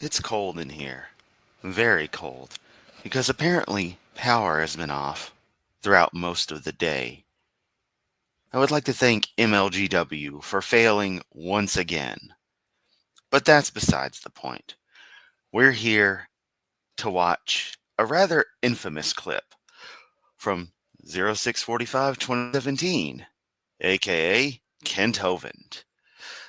It's cold in here. Very cold. Because apparently power has been off throughout most of the day. I would like to thank MLGW for failing once again. But that's besides the point. We're here to watch a rather infamous clip from 06/45/2017, aka Kent Hovind.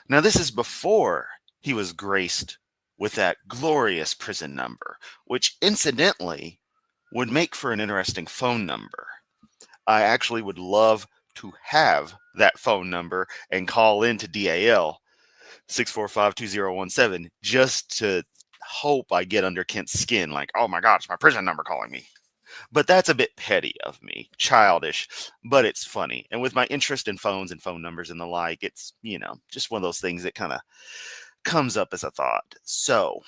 Now, this is before he was graced with that glorious prison number, which incidentally would make for an interesting phone number. I actually would love to have that phone number and call into DAL 6452017 just to hope I get under Kent's skin. Like, oh my God, it's my prison number calling me. But that's a bit petty of me, childish, but it's funny. And with my interest in phones and phone numbers and the like, it's, just one of those things that kind of comes up as a thought. So,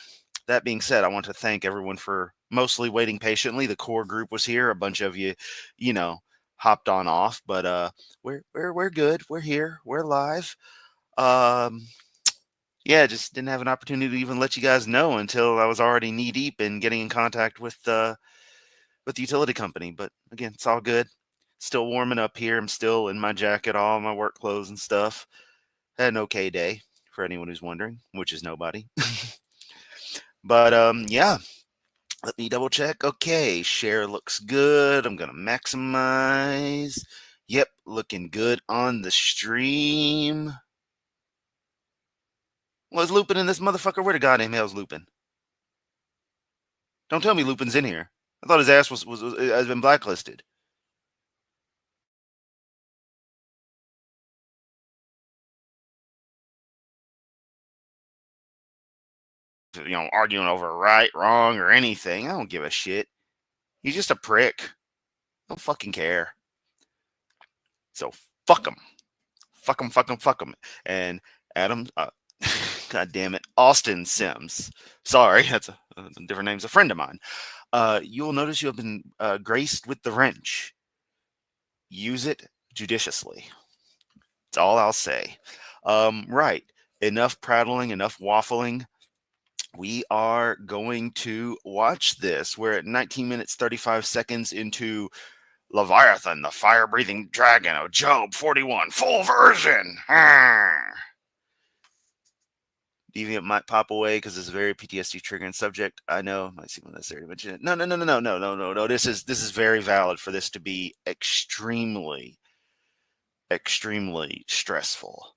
that being said, I want to thank everyone for mostly waiting patiently. The core group was here. A bunch of you, you know, hopped on off, but we're good. We're here. We're live. Um, yeah, just didn't have an opportunity to even let you guys know until I was already knee deep in getting in contact with the utility company. But again, it's all good. Still warming up here. I'm still in my jacket, all my work clothes and stuff. Had an okay day for anyone who's wondering, which is nobody. But yeah, let me double check. Okay, share looks good. I'm gonna maximize. Yep, looking good on the stream. Was Lupin in this motherfucker? Where the goddamn hell's Lupin? Don't tell me Lupin's in here. I thought his ass was has been blacklisted. Arguing over right, wrong, or anything. I don't give a shit. He's just a prick. I don't fucking care. So fuck him. Fuck him, fuck him, fuck him. And Adam, God damn it, Austin Sims. Sorry, that's a different name's a friend of mine. You will notice you have been graced with the wrench. Use it judiciously. That's all I'll say. Right. Enough prattling, enough waffling. We are going to watch this. We're at 19 minutes, 35 seconds into Leviathan, the fire breathing dragon of Job 41, full version. Deviant might pop away because it's a very PTSD triggering subject. I know, might seem unnecessary to mention it. No. This is very valid for this to be extremely, extremely stressful.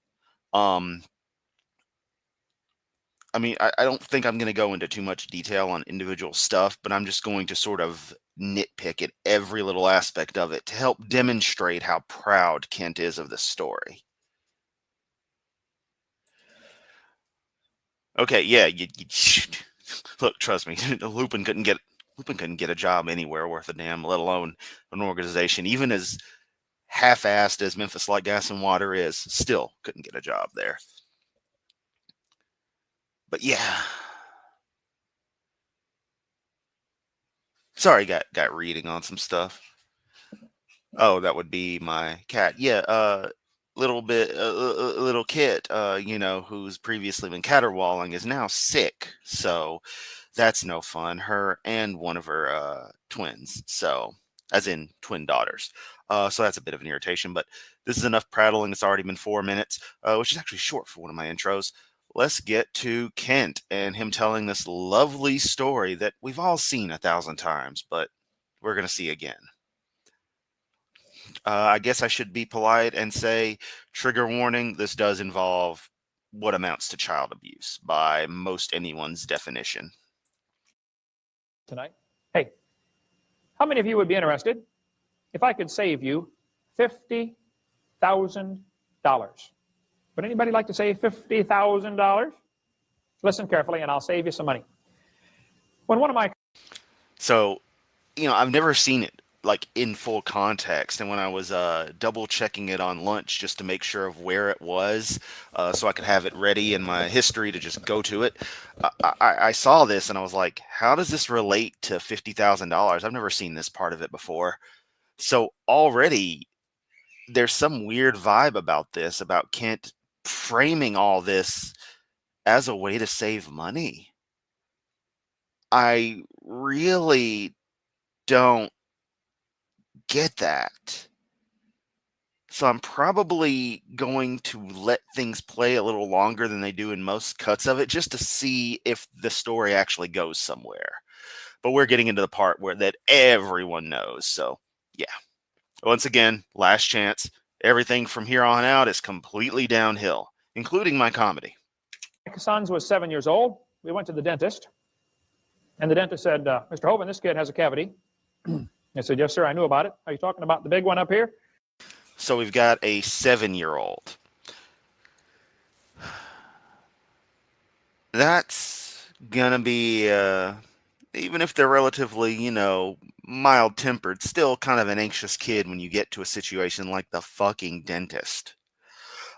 I mean, I don't think I'm going to go into too much detail on individual stuff, but I'm just going to sort of nitpick at every little aspect of it to help demonstrate how proud Kent is of this story. Okay, yeah, look, trust me, Lupin couldn't get a job anywhere worth a damn, let alone an organization, even as half-assed as Memphis Like Gas and Water is, still couldn't get a job there. But yeah. Sorry, got reading on some stuff. Oh, that would be my cat. Yeah, little kid, who's previously been caterwauling is now sick. So that's no fun. Her and one of her twins. So as in twin daughters. So that's a bit of an irritation, but this is enough prattling. It's already been 4 minutes, which is actually short for one of my intros. Let's get to Kent and him telling this lovely story that we've all seen 1,000 times, but we're going to see again. I guess I should be polite and say, trigger warning, this does involve what amounts to child abuse by most anyone's definition. Tonight. Hey, how many of you would be interested if I could save you $50,000? Would anybody like to save $50,000? Listen carefully and I'll save you some money. When one of my... So, I've never seen it like in full context, and when I was double checking it on lunch just to make sure of where it was, so I could have it ready in my history to just go to it, I saw this and I was like, how does this relate to $50,000? I've never seen this part of it before. So already there's some weird vibe about this, about Kent framing all this as a way to save money. I really don't get that. So I'm probably going to let things play a little longer than they do in most cuts of it, just to see if the story actually goes somewhere. But we're getting into the part where that everyone knows. So yeah, once again, last chance. Everything from here on out is completely downhill, including my comedy. My son was 7 years old. We went to the dentist, and the dentist said, Mr. Hovind, this kid has a cavity. I said, yes, sir, I knew about it. Are you talking about the big one up here? So we've got a 7-year-old. That's gonna be, even if they're relatively, mild tempered, still kind of an anxious kid when you get to a situation like the fucking dentist.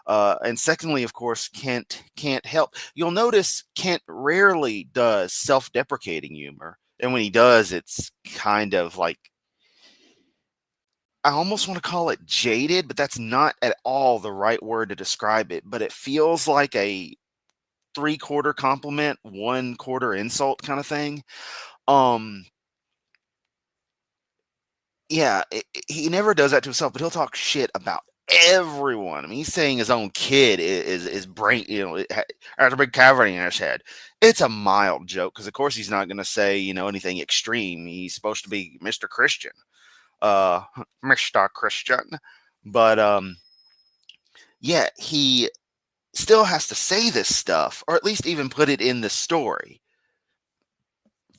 And secondly, of course, Kent can't help. You'll notice Kent rarely does self-deprecating humor, and when he does, it's kind of like, I almost want to call it jaded, but that's not at all the right word to describe it. But it feels like a three-quarter compliment, one-quarter insult kind of thing. Um, yeah, he never does that to himself, but he'll talk shit about everyone. I mean, he's saying his own kid is brain, has a big cavity in his head. It's a mild joke because, of course, he's not going to say anything extreme. He's supposed to be Mr. Christian, uh, Mr. Christian, but yeah, he still has to say this stuff, or at least even put it in the story.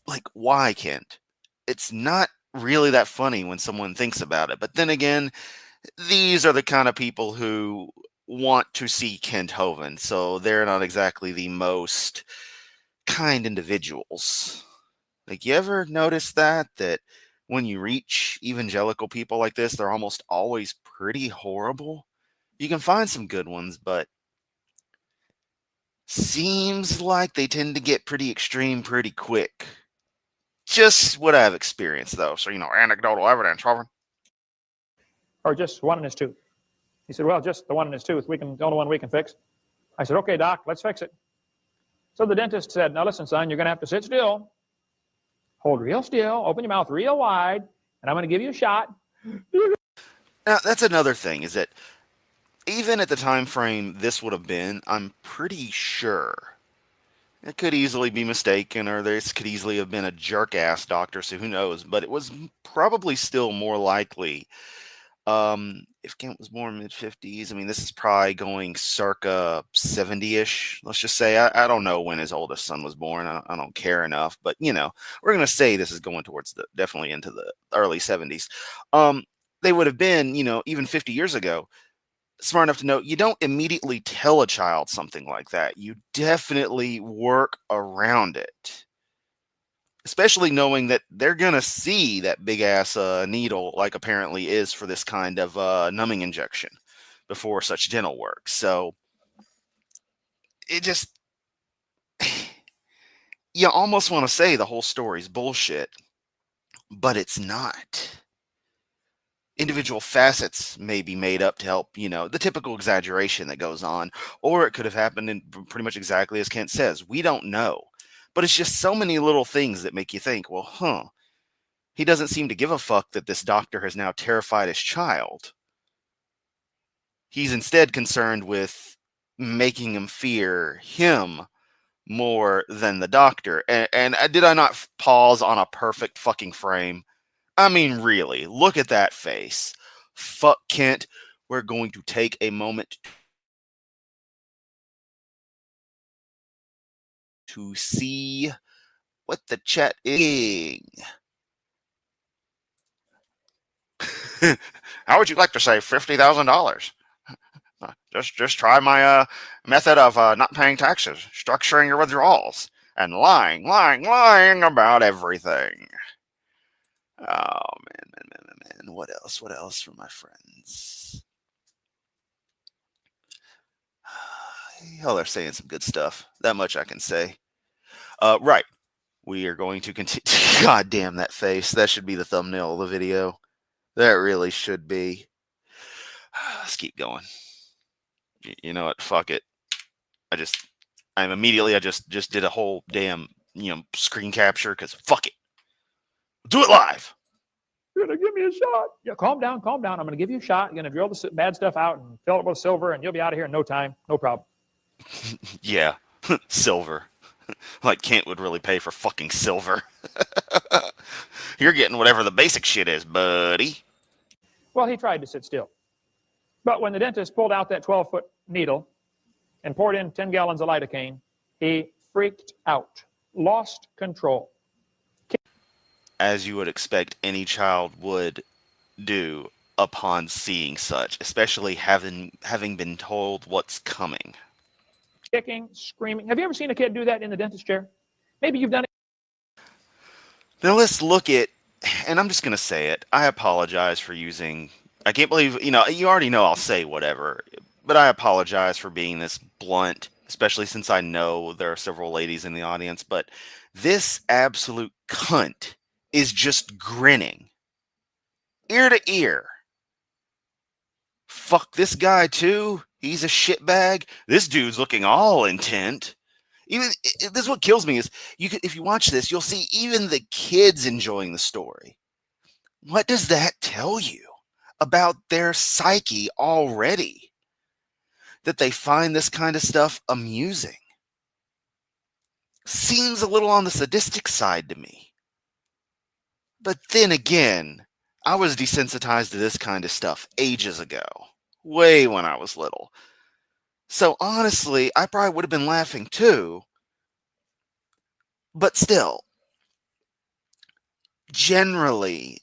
Like, why, Kent? It's not really that funny when someone thinks about it. But then again, these are the kind of people who want to see Kent Hovind, so they're not exactly the most kind individuals. Like, you ever notice that when you reach evangelical people like this, they're almost always pretty horrible? You can find some good ones, but seems like they tend to get pretty extreme pretty quick. Just what I've experienced, though. So, anecdotal evidence, Hovind. Or just one in his tooth? He said, well, just the one in his tooth. The only one we can fix. I said, okay, doc, let's fix it. So the dentist said, now listen, son, you're going to have to sit still, hold real still, open your mouth real wide, and I'm going to give you a shot. Now, that's another thing, is that even at the time frame this would have been, I'm pretty sure it could easily be mistaken, or this could easily have been a jerk-ass doctor, so who knows, but it was probably still more likely. If Kent was born mid-50s, I mean, this is probably going circa 70-ish, let's just say. I don't know when his oldest son was born. I don't care enough, but, we're going to say this is going towards definitely into the early 70s. They would have been, even 50 years ago, smart enough to know you don't immediately tell a child something like that. You definitely work around it. Especially knowing that they're going to see that big ass needle, like apparently is for this kind of numbing injection before such dental work. So it just, you almost want to say the whole story's bullshit, but it's not. Individual facets may be made up to help, the typical exaggeration that goes on, or it could have happened in pretty much exactly as Kent says. We don't know. But it's just so many little things that make you think, well, he doesn't seem to give a fuck that this doctor has now terrified his child. He's instead concerned with making him fear him more than the doctor. And did I not pause on a perfect fucking frame? I mean, really, look at that face. Fuck Kent. We're going to take a moment to see what the chat is. How would you like to save $50,000? Just try my method of not paying taxes, structuring your withdrawals, and lying about everything. Oh man. What else? What else from my friends? Hell, they're saying some good stuff. That much I can say. Right. We are going to continue. God damn that face. That should be the thumbnail of the video. That really should be. Let's keep going. You know what? Fuck it. I just did a whole damn, screen capture, because fuck it. Do it live. You're going to give me a shot. Yeah, calm down, calm down. I'm going to give you a shot. You're going to drill the bad stuff out and fill it with silver, and you'll be out of here in no time. No problem. Yeah, silver. Like Kent would really pay for fucking silver. You're getting whatever the basic shit is, buddy. Well, he tried to sit still. But when the dentist pulled out that 12-foot needle and poured in 10 gallons of lidocaine, he freaked out, lost control. As you would expect any child would do upon seeing such, especially having been told what's coming. Kicking, screaming. Have you ever seen a kid do that in the dentist chair? Maybe you've done it. Now let's look at, and I'm just going to say it, I apologize for using, I can't believe, you already know I'll say whatever, but I apologize for being this blunt, especially since I know there are several ladies in the audience, but this absolute cunt is just grinning, ear to ear. Fuck this guy too. He's a shitbag. This dude's looking all intent. Even this is what kills me is if you watch this, you'll see even the kids enjoying the story. What does that tell you about their psyche already? That they find this kind of stuff amusing. Seems a little on the sadistic side to me. But then again, I was desensitized to this kind of stuff ages ago. Way when I was little. So honestly, I probably would have been laughing too. But still, generally,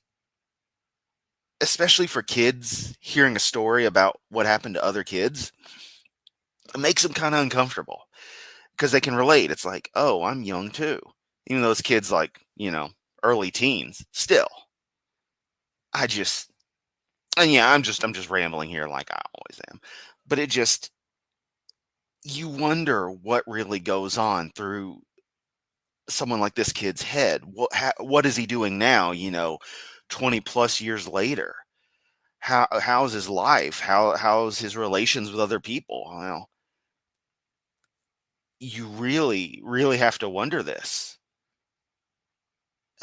especially for kids, hearing a story about what happened to other kids, it makes them kind of uncomfortable. Because they can relate. It's like, oh, I'm young too. Even though those kids like, early teens. Still. I'm just rambling here like I always am. But you wonder what really goes on through someone like this kid's head. What is he doing now, 20 plus years later? How's his life? How's his relations with other people? Well, you really, really have to wonder this.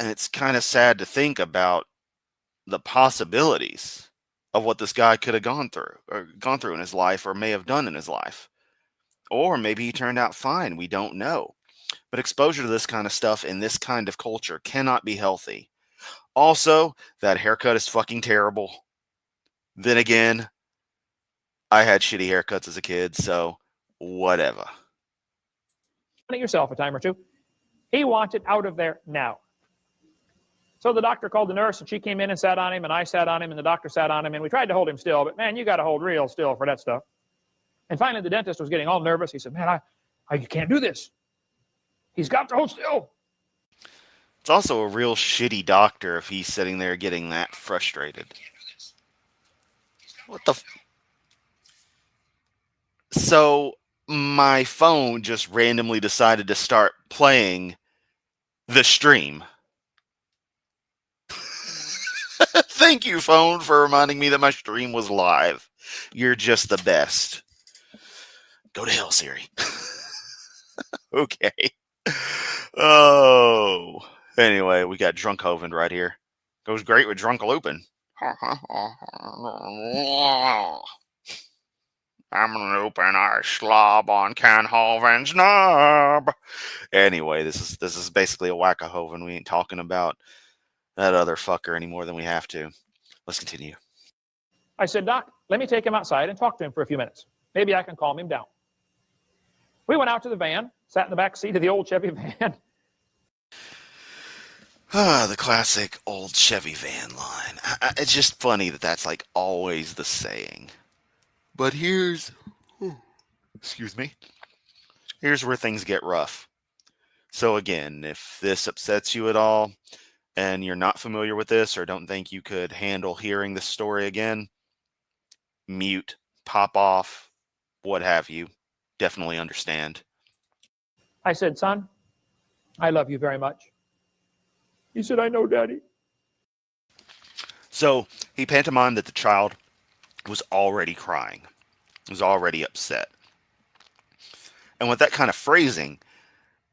And it's kind of sad to think about the possibilities of what this guy could have gone through in his life, or may have done in his life. Or maybe he turned out fine. We don't know. But exposure to this kind of stuff in this kind of culture cannot be healthy. Also, that haircut is fucking terrible. Then again, I had shitty haircuts as a kid, so whatever. Yourself a time or two. He wants it out of there now. So the doctor called the nurse, and she came in and sat on him, and I sat on him, and the doctor sat on him, and we tried to hold him still, but man, you got to hold real still for that stuff. And finally, the dentist was getting all nervous. He said, man, I can't do this. He's got to hold still. It's also a real shitty doctor if he's sitting there getting that frustrated. What the So my phone just randomly decided to start playing the stream. Thank you, phone, for reminding me that my stream was live. You're just the best. Go to hell, Siri. Okay. Oh. Anyway, we got Drunk Hovind right here. Goes great with Drunk Lupin. I'm Lupin, I slob on Ken Hovind's knob. Anyway, this is basically a whack a Hovind. We ain't talking about that other fucker any more than we have to. Let's continue. I said, Doc, let me take him outside and talk to him for a few minutes. Maybe I can calm him down. We went out to the van, sat in the back seat of the old Chevy van. The classic old Chevy van line. It's just funny that that's like always the saying. But here's where things get rough. So again, if this upsets you at all, and you're not familiar with this or don't think you could handle hearing this story again, mute, pop off, what have you. Definitely understand. I said, son, I love you very much. He said, I know, Daddy. So he pantomimed that the child was already crying, was already upset. And with that kind of phrasing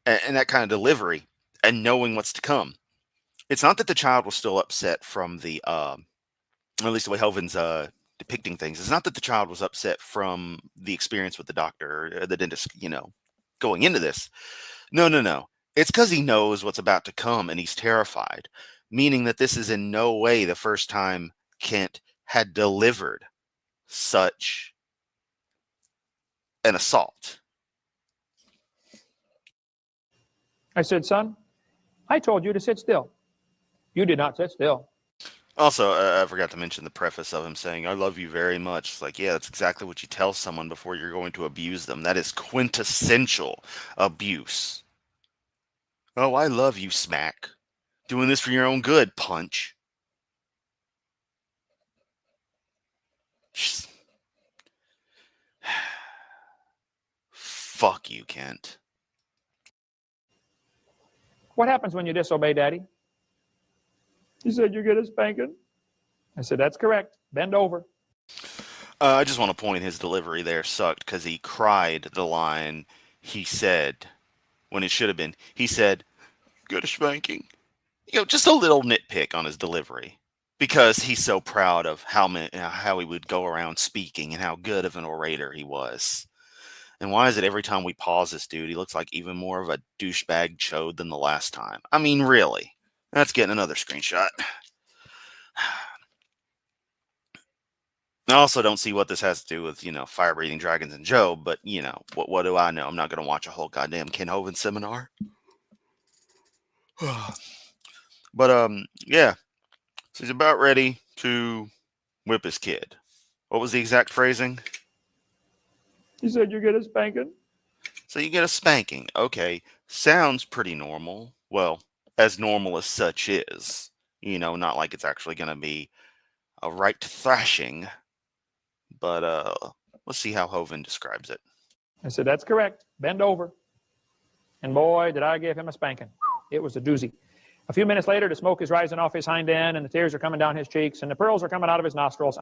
and that kind of delivery, and knowing what's to come. It's not that the child was still upset from the, or at least the way Hovind's depicting things. It's not that the child was upset from the experience with the doctor or the dentist, going into this. No, no, no. It's because he knows what's about to come and he's terrified, meaning that this is in no way the first time Kent had delivered such an assault. I said, son, I told you to sit still. You did not sit still. Also, I forgot to mention the preface of him saying, I love you very much. It's like, yeah, that's exactly what you tell someone before you're going to abuse them. That is quintessential abuse. Oh, I love you, smack. Doing this for your own good, punch. Fuck you, Kent. What happens when you disobey Daddy? He said, you get a spanking. I said, that's correct. Bend over. I just want to point his delivery there sucked because he cried the line he said when it should have been. He said, "Good a spanking." Just a little nitpick on his delivery because he's so proud of how he would go around speaking and how good of an orator he was. And why is it every time we pause this dude, he looks like even more of a douchebag chode than the last time? I mean, really. That's getting another screenshot. I also don't see what this has to do with, fire-breathing dragons and Job, but, what do I know? I'm not going to watch a whole goddamn Ken Hovind seminar. But, yeah. So he's about ready to whip his kid. What was the exact phrasing? He said, you get a spanking. So you get a spanking. Okay. Sounds pretty normal. Well, as normal as such is. Not like it's actually going to be a right thrashing. But let's see how Hovind describes it. I said, that's correct. Bend over. And boy, did I give him a spanking. It was a doozy. A few minutes later, the smoke is rising off his hind end, and the tears are coming down his cheeks, and the pearls are coming out of his nostrils.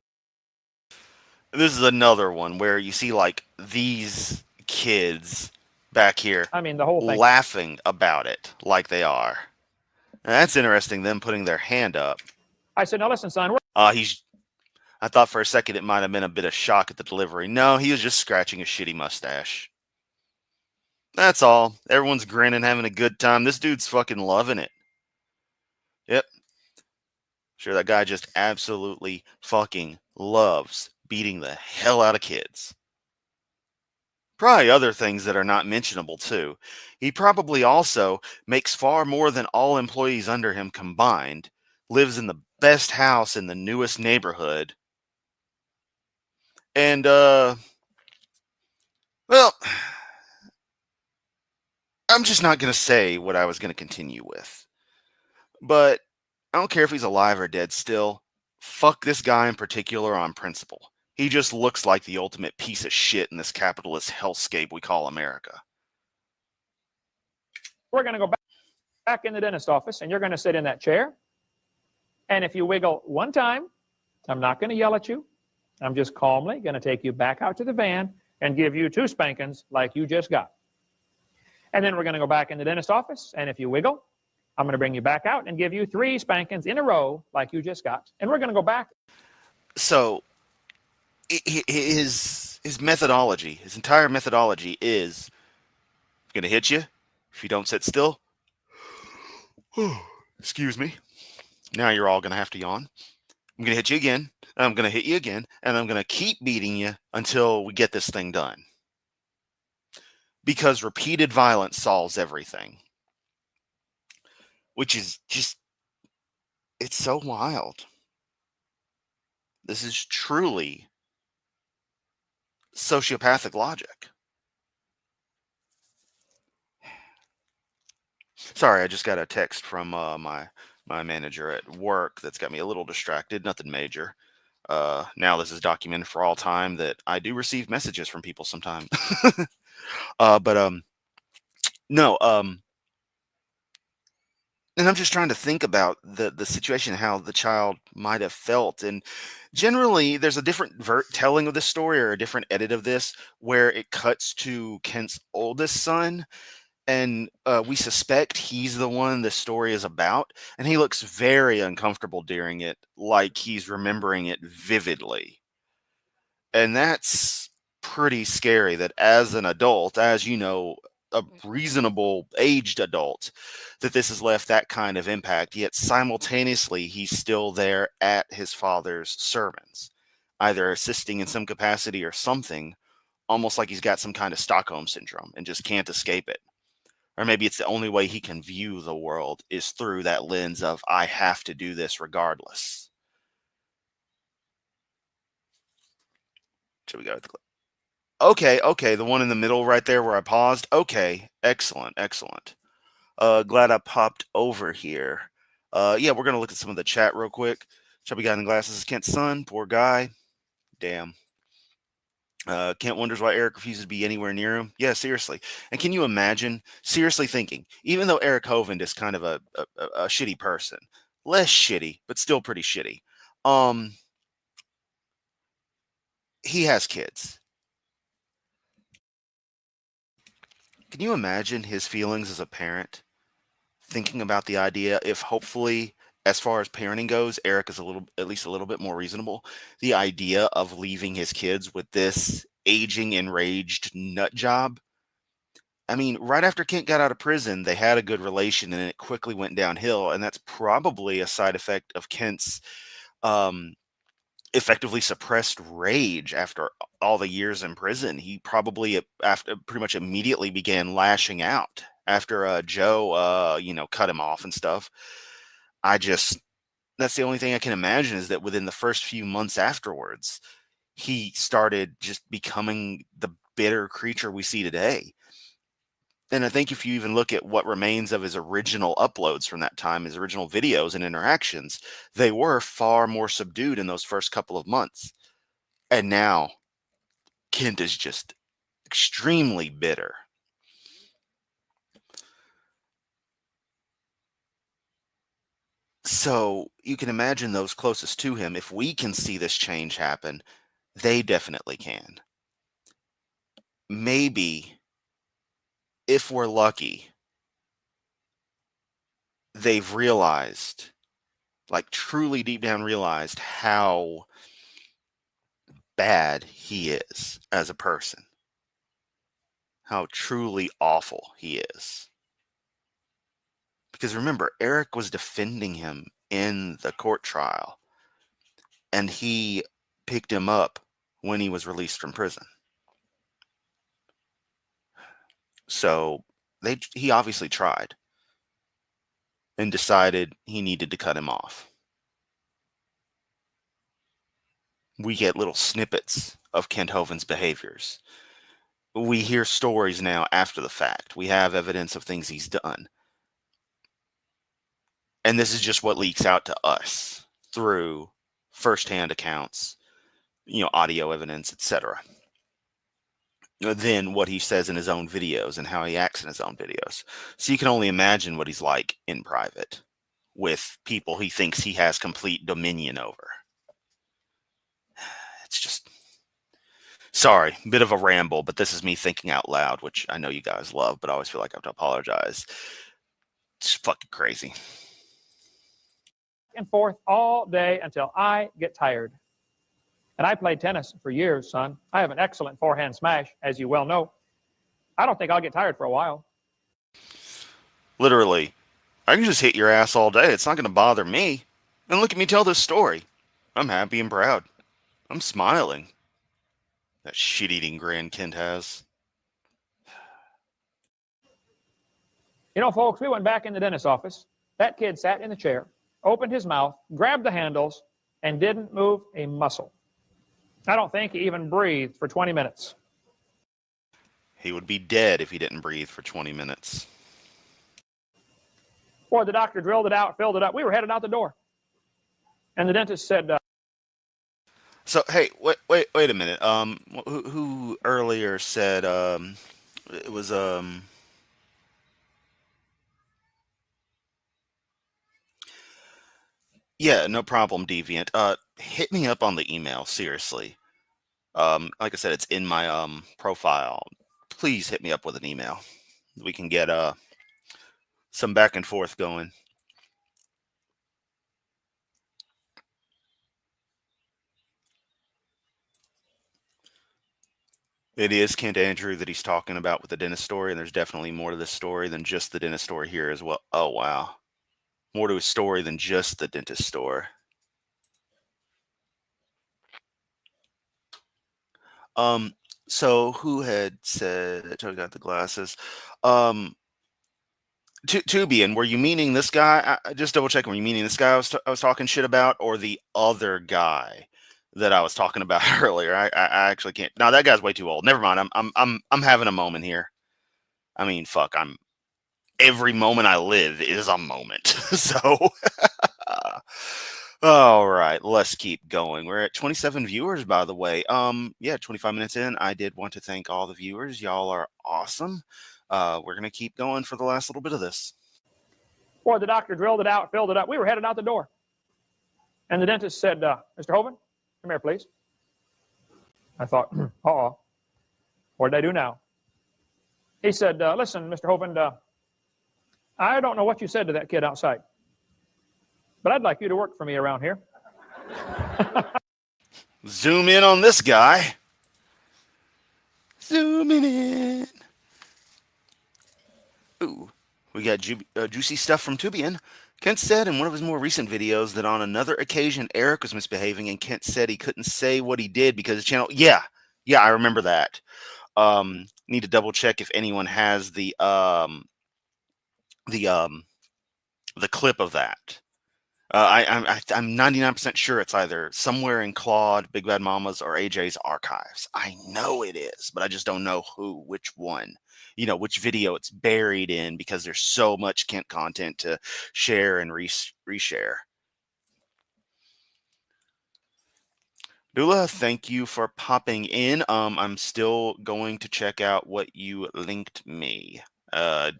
This is another one where you see, these kids back here the whole thing. laughing about it like they are. And that's interesting, them putting their hand up. I said, now listen, son. I thought for a second it might have been a bit of shock at the delivery. No, he was just scratching a shitty mustache. That's all. Everyone's grinning, having a good time. This dude's fucking loving it. Yep. Sure, that guy just absolutely fucking loves beating the hell out of kids. Probably other things that are not mentionable, too. He probably also makes far more than all employees under him combined, lives in the best house in the newest neighborhood, and, well, I'm just not going to say what I was going to continue with. But I don't care if he's alive or dead still. Fuck this guy in particular on principle. He just looks like the ultimate piece of shit in this capitalist hellscape we call America. We're going to go back in the dentist office, and you're going to sit in that chair. And if you wiggle one time, I'm not going to yell at you. I'm just calmly going to take you back out to the van and give you 2 spankings like you just got. And then we're going to go back in the dentist office, and if you wiggle, I'm going to bring you back out and give you 3 spankings in a row like you just got. And we're going to go back. So his methodology, his entire methodology is, I'm going to hit you if you don't sit still. Excuse me. Now you're all going to have to yawn. I'm going to hit you again, and I'm going to hit you again, and I'm going to keep beating you until we get this thing done. Because repeated violence solves everything. Which is just, it's so wild. This is truly sociopathic logic. Sorry, I just got a text from my manager at work that's got me a little distracted. Nothing major. Now this is documented for all time that I do receive messages from people sometimes. No. And I'm just trying to think about the situation, how the child might have felt. And generally, there's a different telling of this story or a different edit of this where it cuts to Kent's oldest son. and we suspect he's the one the story is about, and he looks very uncomfortable during it, like he's remembering it vividly. And that's pretty scary that as an adult, as you know, a reasonable aged adult, that this has left that kind of impact, yet simultaneously he's still there at his father's sermons, either assisting in some capacity or something, almost like he's got some kind of Stockholm syndrome and just can't escape it. Or maybe it's the only way he can view the world is through that lens of, I have to do this regardless. Should we go with the clip? Okay, the one in the middle right there where I paused. Okay, excellent. Glad I popped over here. Yeah, we're gonna look at some of the chat real quick. Chubby guy in glasses is Kent's son. Poor guy. Damn. Kent wonders why Eric refuses to be anywhere near him. Yeah, seriously. And can you imagine, seriously thinking, even though Eric Hovind is kind of a shitty person, less shitty, but still pretty shitty, he has kids. Can you imagine his feelings as a parent, thinking about the idea if hopefully, as far as parenting goes, Eric is at least a little bit more reasonable, the idea of leaving his kids with this aging, enraged nut job? I mean, right after Kent got out of prison, they had a good relation and it quickly went downhill. And that's probably a side effect of Kent's um, effectively suppressed rage after all the years in prison. He probably after pretty much immediately began lashing out after Joe, cut him off and stuff. That's the only thing I can imagine is that within the first few months afterwards, he started just becoming the bitter creature we see today. And I think if you even look at what remains of his original uploads from that time, his original videos and interactions, they were far more subdued in those first couple of months. And now Kent is just extremely bitter. So you can imagine those closest to him, if we can see this change happen, they definitely can. Maybe, if we're lucky, they've realized, like truly deep down realized, how bad he is as a person, how truly awful he is. Because remember, Eric was defending him in the court trial, and he picked him up when he was released from prison. So he obviously tried and decided he needed to cut him off. We get little snippets of Kent Hovind's behaviors. We hear stories now after the fact. We have evidence of things he's done. And this is just what leaks out to us through firsthand accounts, audio evidence, etc. Than what he says in his own videos and how he acts in his own videos. So you can only imagine what he's like in private with people he thinks he has complete dominion over. It's just, sorry, bit of a ramble, but this is me thinking out loud, which I know you guys love, but I always feel like I have to apologize. It's fucking crazy. And forth all day until I get tired. And I played tennis for years, son. I have an excellent forehand smash, as you well know. I don't think I'll get tired for a while. Literally, I can just hit your ass all day. It's not going to bother me. And look at me tell this story. I'm happy and proud. I'm smiling. That shit-eating grin Kent has. You know, folks, we went back in the dentist's office. That kid sat in the chair, opened his mouth, grabbed the handles, and didn't move a muscle. I don't think he even breathed for 20 minutes. He would be dead if he didn't breathe for 20 minutes. Boy, the doctor drilled it out, filled it up. We were headed out the door. And the dentist said, So, hey, wait a minute. Who earlier said, it was, yeah, no problem, Deviant. Hit me up on the email, seriously. Like I said, it's in my profile. Please hit me up with an email. we can get some back and forth going. It is Kent Andrew that he's talking about with the dentist story, and there's definitely more to this story than just the dentist story here as well. Oh, wow. More to his story than just the dentist story. So who had said, I got the glasses. Tubian, were you meaning this guy? Just double checking. Were you meaning this guy I was talking shit about, or the other guy that I was talking about earlier? I actually can't. No, that guy's way too old. Never mind. I'm having a moment here. I mean, fuck. Every moment I live is a moment. So, all right, let's keep going. We're at 27 viewers, by the way. Yeah, 25 minutes in. I did want to thank all the viewers. Y'all are awesome. We're gonna keep going for the last little bit of this. Boy, the doctor drilled it out, filled it up. We were headed out the door. And the dentist said, Mr. Hovind, come here, please. I thought, uh-oh, what did I do now? He said, listen, Mr. Hovind, I don't know what you said to that kid outside, but I'd like you to work for me around here. Zoom in on this guy. Zooming in. Ooh, we got juicy stuff from Tubian. Kent said in one of his more recent videos that on another occasion Eric was misbehaving, and Kent said he couldn't say what he did because his channel. Yeah, I remember that. Need to double check if anyone has the clip of that. I'm 99% sure it's either somewhere in Claude, Big Bad Mama's, or AJ's archives. I know it is, but I just don't know which one, which video it's buried in, because there's so much Kent content to share and reshare. Dula, thank you for popping in. I'm still going to check out what you linked me.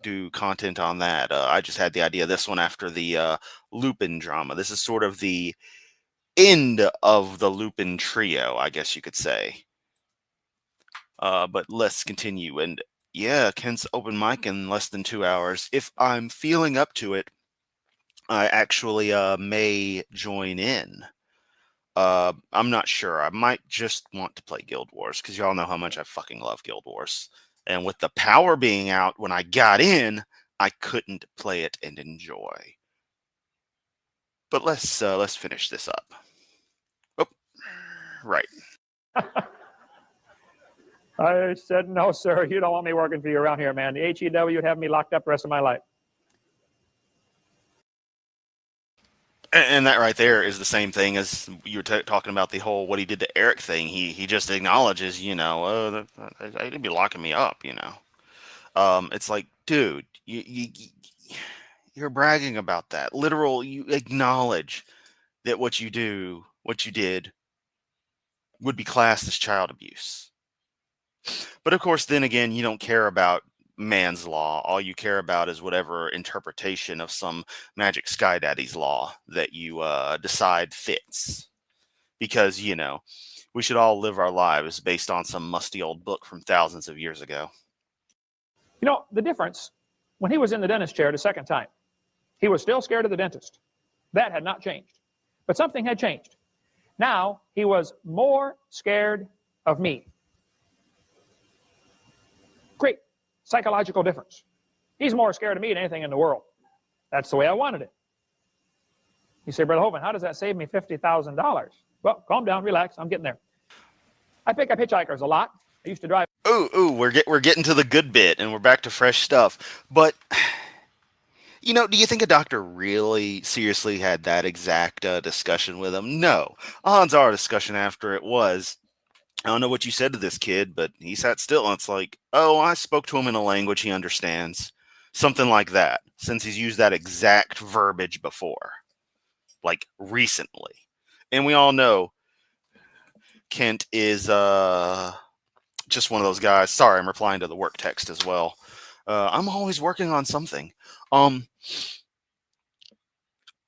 Do content on that. I just had the idea of this one after the Lupin drama. This is sort of the end of the Lupin trio, I guess you could say. But let's continue. And yeah, Kent's open mic in less than 2 hours. If I'm feeling up to it, I actually may join in. I'm not sure. I might just want to play Guild Wars, because y'all know how much I fucking love Guild Wars. And with the power being out when I got in, I couldn't play it and enjoy. But let's finish this up. Oh, right. I said, no, sir, you don't want me working for you around here, man. The HEW would have me locked up the rest of my life. And that right there is the same thing as you were talking about the whole what he did to Eric thing. He just acknowledges, they didn't be locking me up, It's like, dude, you're bragging about that. You acknowledge that what you did would be classed as child abuse. But of course, then again, you don't care about man's law. All you care about is whatever interpretation of some magic sky daddy's law that you decide fits. Because, we should all live our lives based on some musty old book from thousands of years ago. The difference, when he was in the dentist chair the second time, he was still scared of the dentist. That had not changed. But something had changed. Now he was more scared of me. Great psychological difference. He's more scared of me than anything in the world. That's the way I wanted it. You say, Brother Hovind, how does that save me $50,000? Well, calm down, relax. I'm getting there. I pick up hitchhikers a lot. I used to drive. Ooh, we're getting to the good bit, and we're back to fresh stuff. But do you think a doctor really seriously had that exact discussion with him? No. Odds are discussion after it was, I don't know what you said to this kid, but he sat still, and it's like, oh, I spoke to him in a language he understands. Something like that, since he's used that exact verbiage before, like recently. And we all know Kent is just one of those guys. Sorry, I'm replying to the work text as well. I'm always working on something.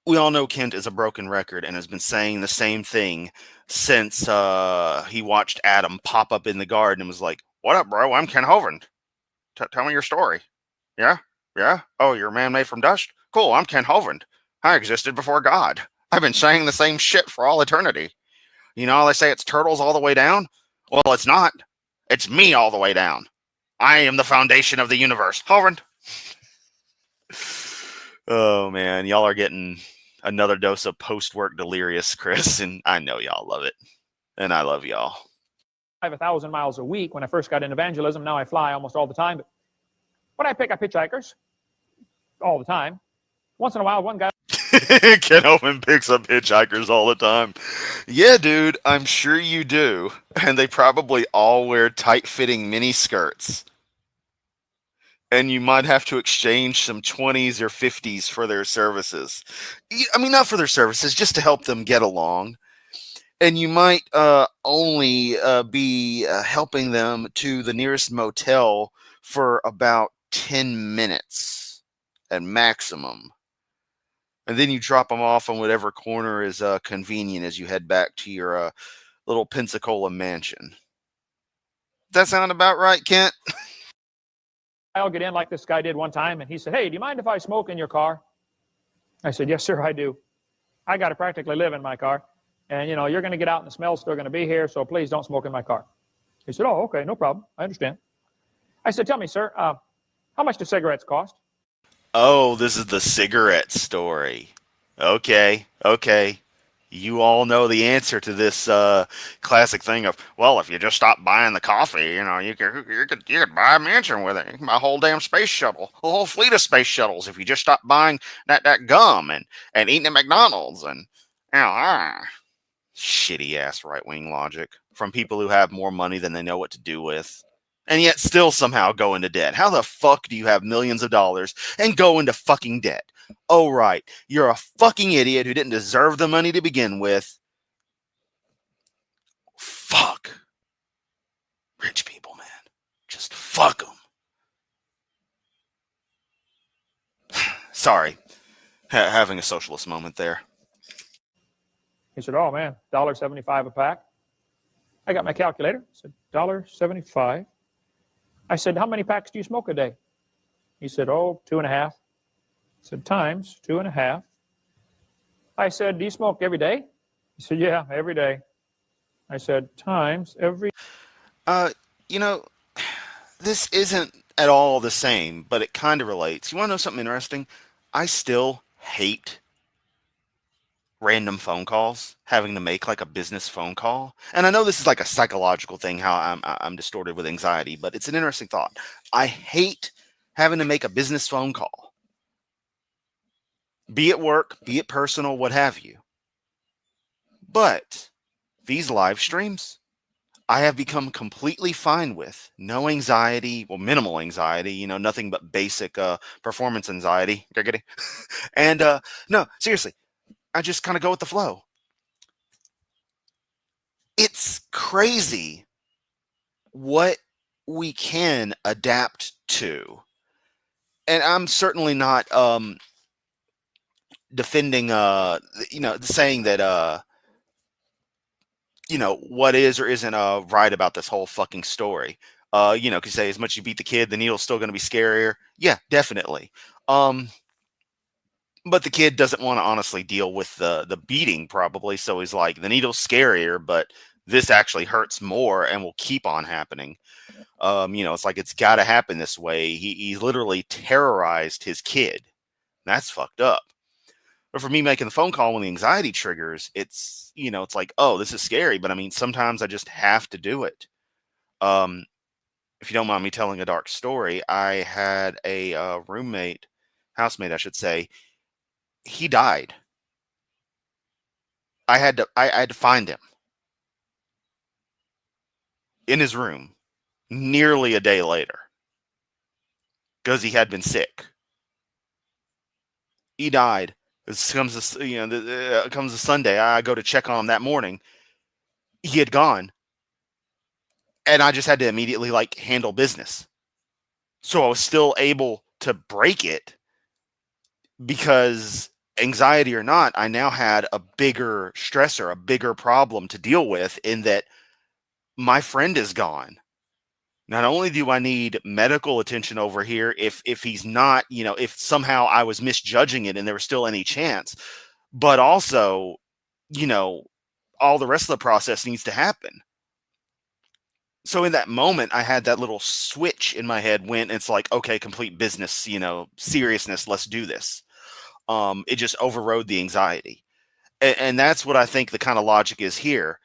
We all know Kent is a broken record and has been saying the same thing since he watched Adam pop up in the garden and was like, "What up, bro? I'm Kent Hovind. Tell me your story." Yeah? Yeah? Oh, you're a man made from dust? Cool, I'm Ken Hovind. I existed before God. I've been saying the same shit for all eternity. You know how they say it's turtles all the way down? Well, it's not. It's me all the way down. I am the foundation of the universe. Hovind. Oh, man. Y'all are getting another dose of post-work delirious, Chris, and I know y'all love it. And I love y'all. I have 1,000 miles a week when I first got into evangelism. Now I fly almost all the time. But when I pick up hitchhikers all the time, once in a while, one guy. Ken Owen picks up hitchhikers all the time. Yeah, dude, I'm sure you do. And they probably all wear tight-fitting mini skirts. And you might have to exchange some 20s or 50s for their services. I mean, not for their services, just to help them get along. And you might only be helping them to the nearest motel for about 10 minutes at maximum. And then you drop them off on whatever corner is convenient as you head back to your little Pensacola mansion. That sound about right, Kent? I'll get in like this guy did one time, and he said, "Hey, do you mind if I smoke in your car?" I said, "Yes, sir, I do. I got to practically live in my car. And, you know, you're going to get out and the smell's still going to be here, so please don't smoke in my car." He said, "Oh, okay, no problem. I understand." I said, "Tell me, sir, how much do cigarettes cost?" Oh, this is the cigarette story. Okay. You all know the answer to this classic thing of, well, if you just stop buying the coffee, you know, you could buy a mansion with it. You can buy a whole damn space shuttle, a whole fleet of space shuttles if you just stop buying that gum and eating at McDonald's and shitty ass right wing logic from people who have more money than they know what to do with. And yet still somehow go into debt. How the fuck do you have millions of dollars and go into fucking debt? Oh, right. You're a fucking idiot who didn't deserve the money to begin with. Fuck. Rich people, man. Just fuck them. Sorry. Having a socialist moment there. He said, "Oh, man, $1.75 a pack." I got my calculator. I said, $1.75. I said, "How many packs do you smoke a day?" He said, "Oh, 2.5. I said, "Times 2.5. I said, "Do you smoke every day?" He said, "Yeah, every day." I said, "Times every." You know, this isn't at all the same, but it kind of relates. You want to know something interesting? I still hate random phone calls, having to make like a business phone call. And I know this is like a psychological thing, how I'm distorted with anxiety, but it's an interesting thought. I hate having to make a business phone call, be it work, be it personal, what have you. But these live streams, I have become completely fine with. No anxiety, well, minimal anxiety, you know, nothing but basic performance anxiety. Giggity. And no, seriously, I just kind of go with the flow. It's crazy what we can adapt to. And I'm certainly not defending saying that what is or isn't right about this whole fucking story. Could say as much as you beat the kid, the needle's still going to be scarier. Yeah, definitely. But the kid doesn't want to honestly deal with the beating probably, so he's like, the needle's scarier, but this actually hurts more and will keep on happening. It's like it's got to happen this way. He's literally terrorized his kid. That's fucked up. But for me making the phone call when the anxiety triggers, it's like, oh, this is scary. But I mean, sometimes I just have to do it. If you don't mind me telling a dark story, I had a housemate, I should say. He died. I had to find him in his room nearly a day later because he had been sick. He died. This comes comes a Sunday. I go to check on him that morning. He had gone, and I just had to immediately like handle business. So I was still able to break it because anxiety or not, I now had a bigger stressor, a bigger problem to deal with in that my friend is gone. Not only do I need medical attention over here, if he's not, if somehow I was misjudging it and there was still any chance, but also, you know, all the rest of the process needs to happen. So in that moment, I had that little switch in my head when it's like, okay, complete business, seriousness, let's do this. It just overrode the anxiety. And that's what I think the kind of logic is here.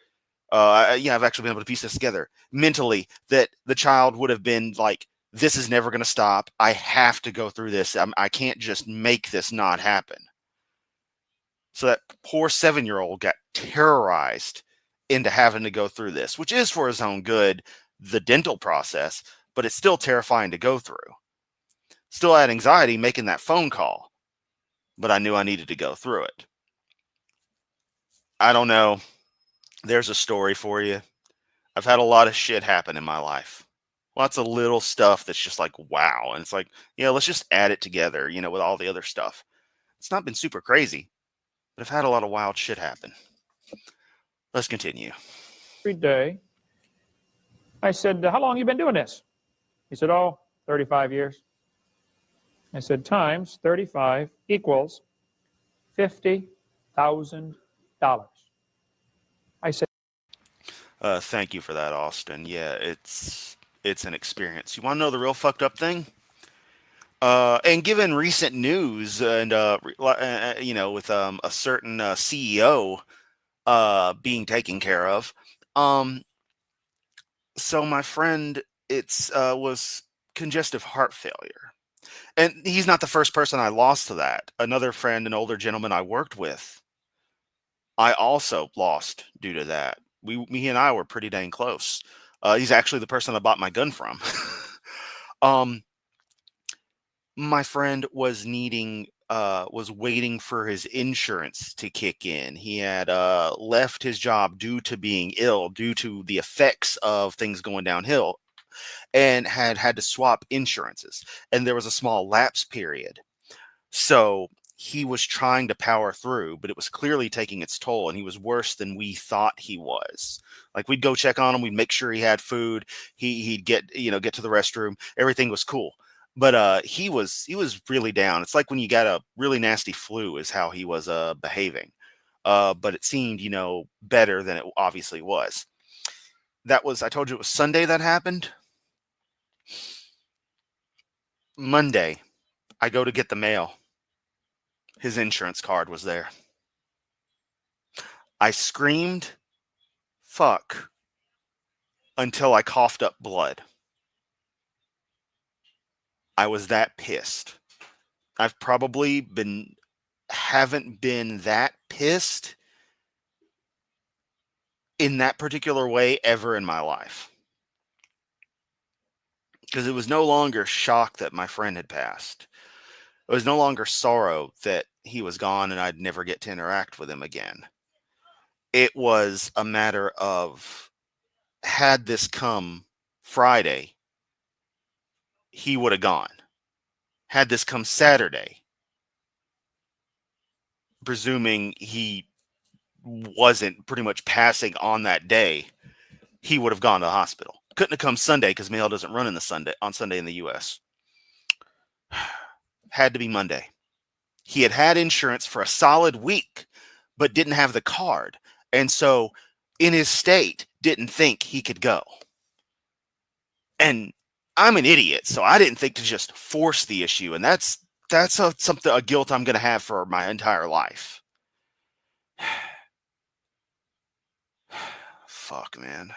I've actually been able to piece this together mentally, that the child would have been like, this is never going to stop. I have to go through this. I can't just make this not happen. So that poor 7-year-old got terrorized into having to go through this, which is for his own good, the dental process, but it's still terrifying to go through. Still had anxiety making that phone call, but I knew I needed to go through it. I don't know. There's a story for you. I've had a lot of shit happen in my life. Lots of little stuff that's just like, wow. And it's like, let's just add it together, with all the other stuff. It's not been super crazy, but I've had a lot of wild shit happen. Let's continue. Every day. I said, how long have you been doing this? He said, 35 years. I said, times 35 equals $50,000. I said, thank you for that, Austin. Yeah, it's an experience. You want to know the real fucked up thing? And given recent news and with a certain CEO being taken care of, so my friend, it's was congestive heart failure, and he's not the first person I lost to that. Another friend, an older gentleman I worked with, I also lost due to that. Me and I were pretty dang close. He's actually the person I bought my gun from. um, my friend was waiting for his insurance to kick in. He had left his job due to being ill, due to the effects of things going downhill, and had to swap insurances. And there was a small lapse period. So he was trying to power through, but it was clearly taking its toll, and he was worse than we thought he was. Like, we'd go check on him, we'd make sure he had food, he'd get to the restroom, everything was cool. But he was really down. It's like when you got a really nasty flu is how he was behaving. But it seemed, better than it obviously was. I told you it was Sunday that happened. Monday, I go to get the mail. His insurance card was there. I screamed, fuck, until I coughed up blood. I was that pissed. I've probably haven't been that pissed in that particular way ever in my life. Because it was no longer shock that my friend had passed. It was no longer sorrow that he was gone and I'd never get to interact with him again. It was a matter of, had this come Friday, he would have gone. Had this come Saturday, presuming he wasn't pretty much passing on that day, he would have gone to the hospital. Couldn't have come Sunday because mail doesn't run on Sunday in the U.S. Had to be Monday. He had insurance for a solid week, but didn't have the card. And so in his state, didn't think he could go. And I'm an idiot, so I didn't think to just force the issue. And that's a guilt I'm going to have for my entire life. Fuck, man.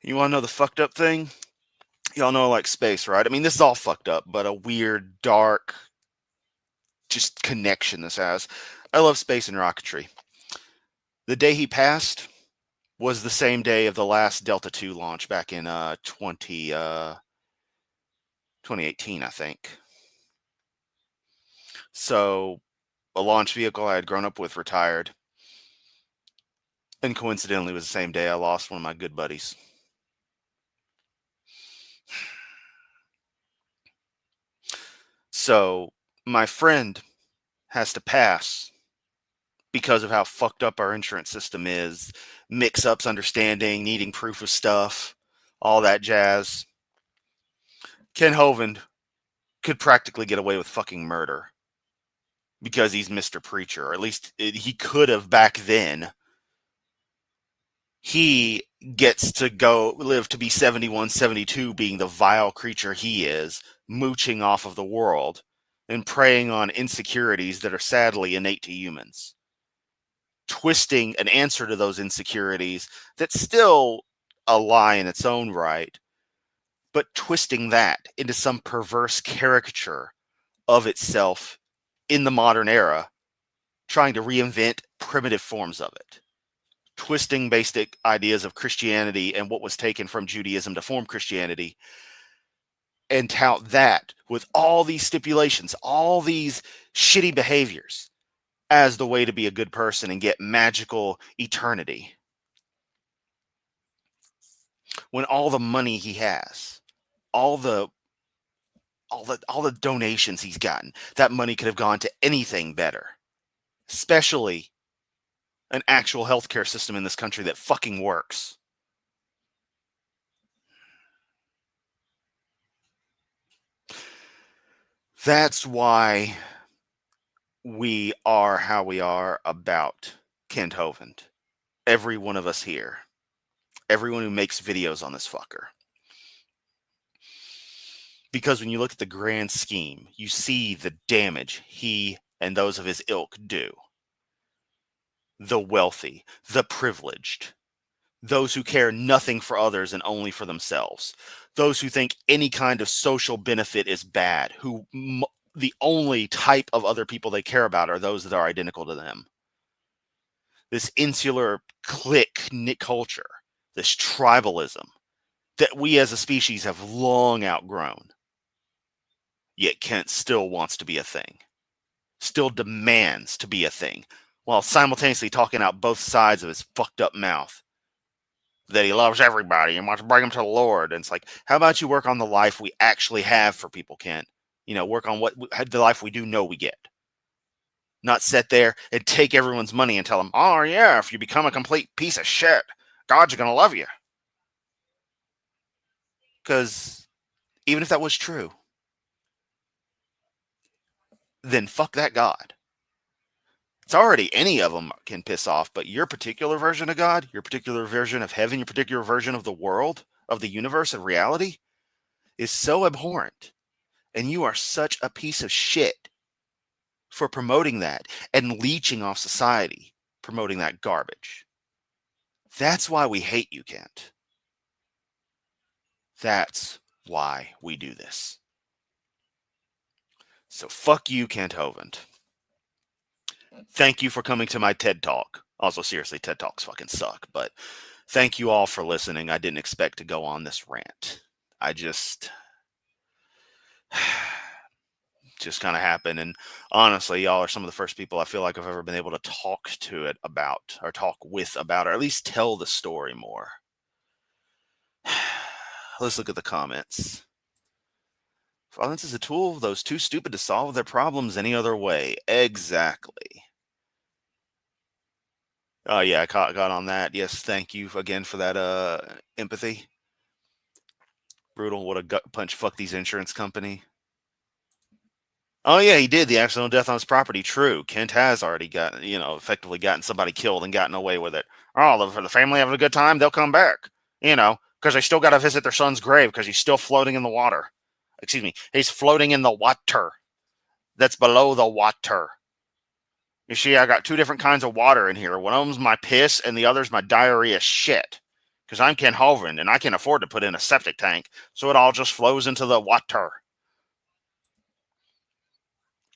You want to know the fucked up thing? Y'all know I like space, right? I mean, this is all fucked up, but a weird, dark, just connection this has. I love space and rocketry. The day he passed was the same day of the last Delta II launch back in 2018, I think. So a launch vehicle I had grown up with retired. And coincidentally, it was the same day I lost one of my good buddies. So my friend has to pass because of how fucked up our insurance system is. Mix-ups, understanding, needing proof of stuff, all that jazz. Ken Hovind could practically get away with fucking murder because he's Mr. Preacher, or at least he could have back then. He gets to go live to be 71, 72, being the vile creature he is, mooching off of the world and preying on insecurities that are sadly innate to humans. Twisting an answer to those insecurities that's still a lie in its own right, but twisting that into some perverse caricature of itself in the modern era, trying to reinvent primitive forms of it. Twisting basic ideas of Christianity and what was taken from Judaism to form Christianity, and tout that with all these stipulations, all these shitty behaviors as the way to be a good person and get magical eternity. When all the money he has, all the donations he's gotten, that money could have gone to anything better, especially an actual healthcare system in this country that fucking works. That's why we are how we are about Kent Hovind. Every one of us here. Everyone who makes videos on this fucker. Because when you look at the grand scheme, you see the damage he and those of his ilk do. The wealthy, the privileged, those who care nothing for others and only for themselves, those who think any kind of social benefit is bad, who the only type of other people they care about are those that are identical to them. This insular clique culture, this tribalism that we as a species have long outgrown. Yet Kent still wants to be a thing, still demands to be a thing, while simultaneously talking out both sides of his fucked up mouth that he loves everybody and wants to bring them to the Lord. And it's like, how about you work on the life we actually have for people, Kent? You know, work on what the life we do know we get. Not sit there and take everyone's money and tell them, oh yeah, if you become a complete piece of shit, God's gonna love you. Because even if that was true, then fuck that God. It's already any of them can piss off, but your particular version of God, your particular version of heaven, your particular version of the world, of the universe, of reality, is so abhorrent. And you are such a piece of shit for promoting that and leeching off society, promoting that garbage. That's why we hate you, Kent. That's why we do this. So fuck you, Kent Hovind. Thank you for coming to my TED Talk. Also, seriously, TED Talks fucking suck, but thank you all for listening. I didn't expect to go on this rant. I just kind of happened. And honestly, y'all are some of the first people I feel like I've ever been able to talk to it about, or talk with about, or at least tell the story more. Let's look at the comments. Violence is a tool of those too stupid to solve their problems any other way. Exactly. Oh yeah, I got on that. Yes, thank you again for that empathy. Brutal. What a gut punch. Fuck these insurance company. Oh yeah, he did. The accidental death on his property. True. Kent has already gotten, effectively gotten somebody killed and gotten away with it. Oh, for the family having a good time, they'll come back. Because they still got to visit their son's grave because he's still floating in the water. Excuse me. He's floating in the water. That's below the water. You see, I got two different kinds of water in here. One of them's my piss, and the other's my diarrhea shit. Because I'm Ken Hovind, and I can afford to put in a septic tank, so it all just flows into the water.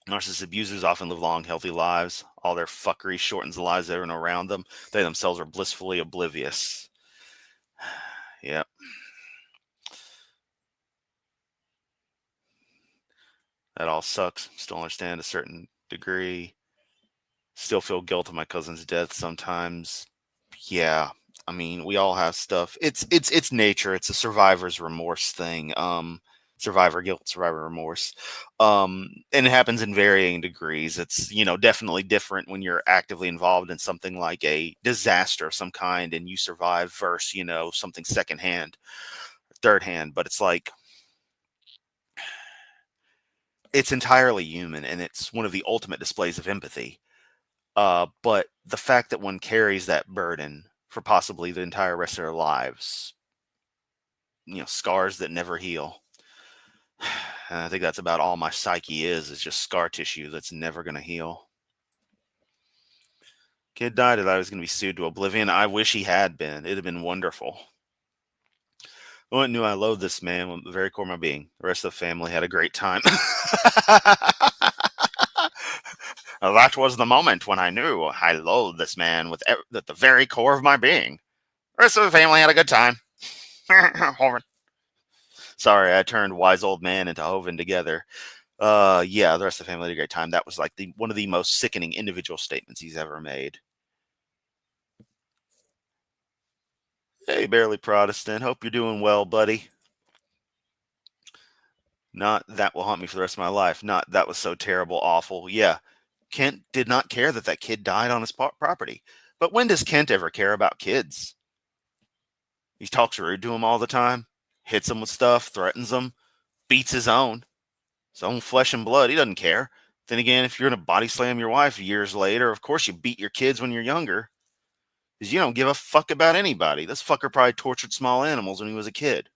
Narcissist abusers often live long, healthy lives. All their fuckery shortens the lives of everyone around them. They themselves are blissfully oblivious. Yep. That all sucks. Still understand a certain degree. Still feel guilt of my cousin's death sometimes. Yeah. I mean, we all have stuff. It's nature. It's a survivor's remorse thing. survivor guilt, survivor remorse. And it happens in varying degrees. It's, definitely different when you're actively involved in something like a disaster of some kind and you survive versus, something secondhand, third hand. But it's like, it's entirely human and it's one of the ultimate displays of empathy. But the fact that one carries that burden for possibly the entire rest of their lives, scars that never heal. And I think that's about all my psyche is just scar tissue that's never going to heal. Kid died and I was going to be sued to oblivion. I wish he had been. It'd have been wonderful. I knew I loathed this man with the very core of my being. The rest of the family had a great time. That was the moment when I knew I loathed this man at the very core of my being. The rest of the family had a good time. Hovind. Sorry, I turned wise old man into Hovind together. Yeah, the rest of the family had a great time. That was like one of the most sickening individual statements he's ever made. Hey, barely Protestant. Hope you're doing well, buddy. Not that will haunt me for the rest of my life. Not that was so terrible, awful. Yeah, Kent did not care that kid died on his property. But when does Kent ever care about kids? He talks rude to him all the time, hits him with stuff, threatens him, beats his own flesh and blood. He doesn't care. Then again, if you're going to body slam your wife years later, of course you beat your kids when you're younger. Because you don't give a fuck about anybody. This fucker probably tortured small animals when he was a kid.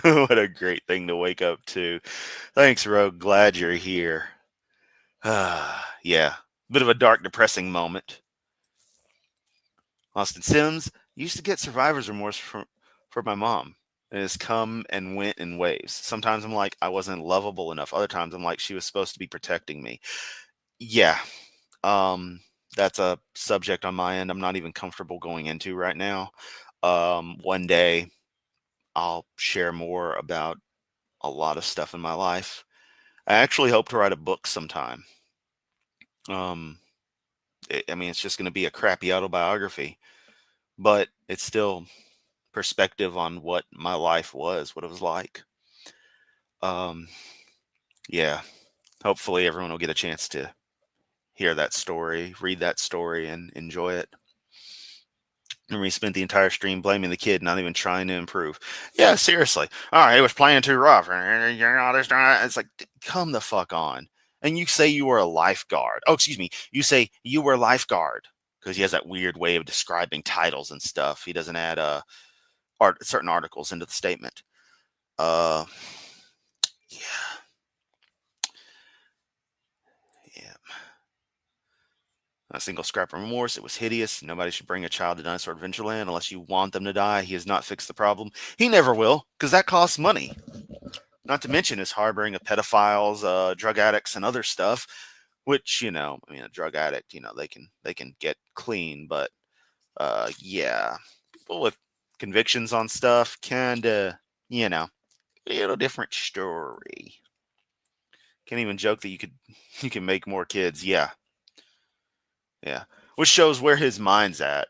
What a great thing to wake up to. Thanks, Rogue. Glad you're here. Yeah. Bit of a dark, depressing moment. Austin Sims used to get survivor's remorse for my mom. And it's come and went in waves. Sometimes I'm like, I wasn't lovable enough. Other times I'm like, she was supposed to be protecting me. Yeah. That's a subject on my end I'm not even comfortable going into right now. One day I'll share more about a lot of stuff in my life. I actually hope to write a book sometime. It's just going to be a crappy autobiography, but it's still perspective on what my life was, what it was like. Yeah, hopefully everyone will get a chance to hear that story, read that story, and enjoy it. And we spent the entire stream blaming the kid, not even trying to improve. Yeah, seriously. Oh, he was playing too rough. It's like, come the fuck on. And you say you were a lifeguard. Oh, excuse me. You say you were a lifeguard because he has that weird way of describing titles and stuff. He doesn't add certain articles into the statement. Yeah. A single scrap of remorse. It was hideous. Nobody should bring a child to Dinosaur Adventureland unless you want them to die. He has not fixed the problem. He never will, because that costs money. Not to mention his harboring of pedophiles, drug addicts, and other stuff. Which, a drug addict, they can get clean, but yeah, people with convictions on stuff kinda, a little different story. Can't even joke that you can make more kids. Yeah. Which shows where his mind's at,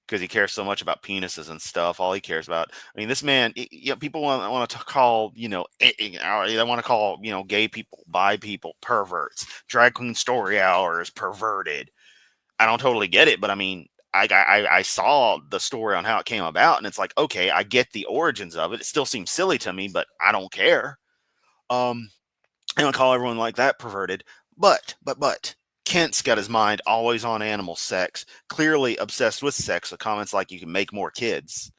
because he cares so much about penises and stuff. All he cares about. I mean, this man. People want to call they want to call gay people, bi people perverts. Drag queen story hours perverted. I don't totally get it, but I mean, I saw the story on how it came about, and it's like, okay, I get the origins of it. It still seems silly to me, but I don't care. I don't call everyone like that perverted, but Kent's got his mind always on animal sex, clearly obsessed with sex, with comments like you can make more kids.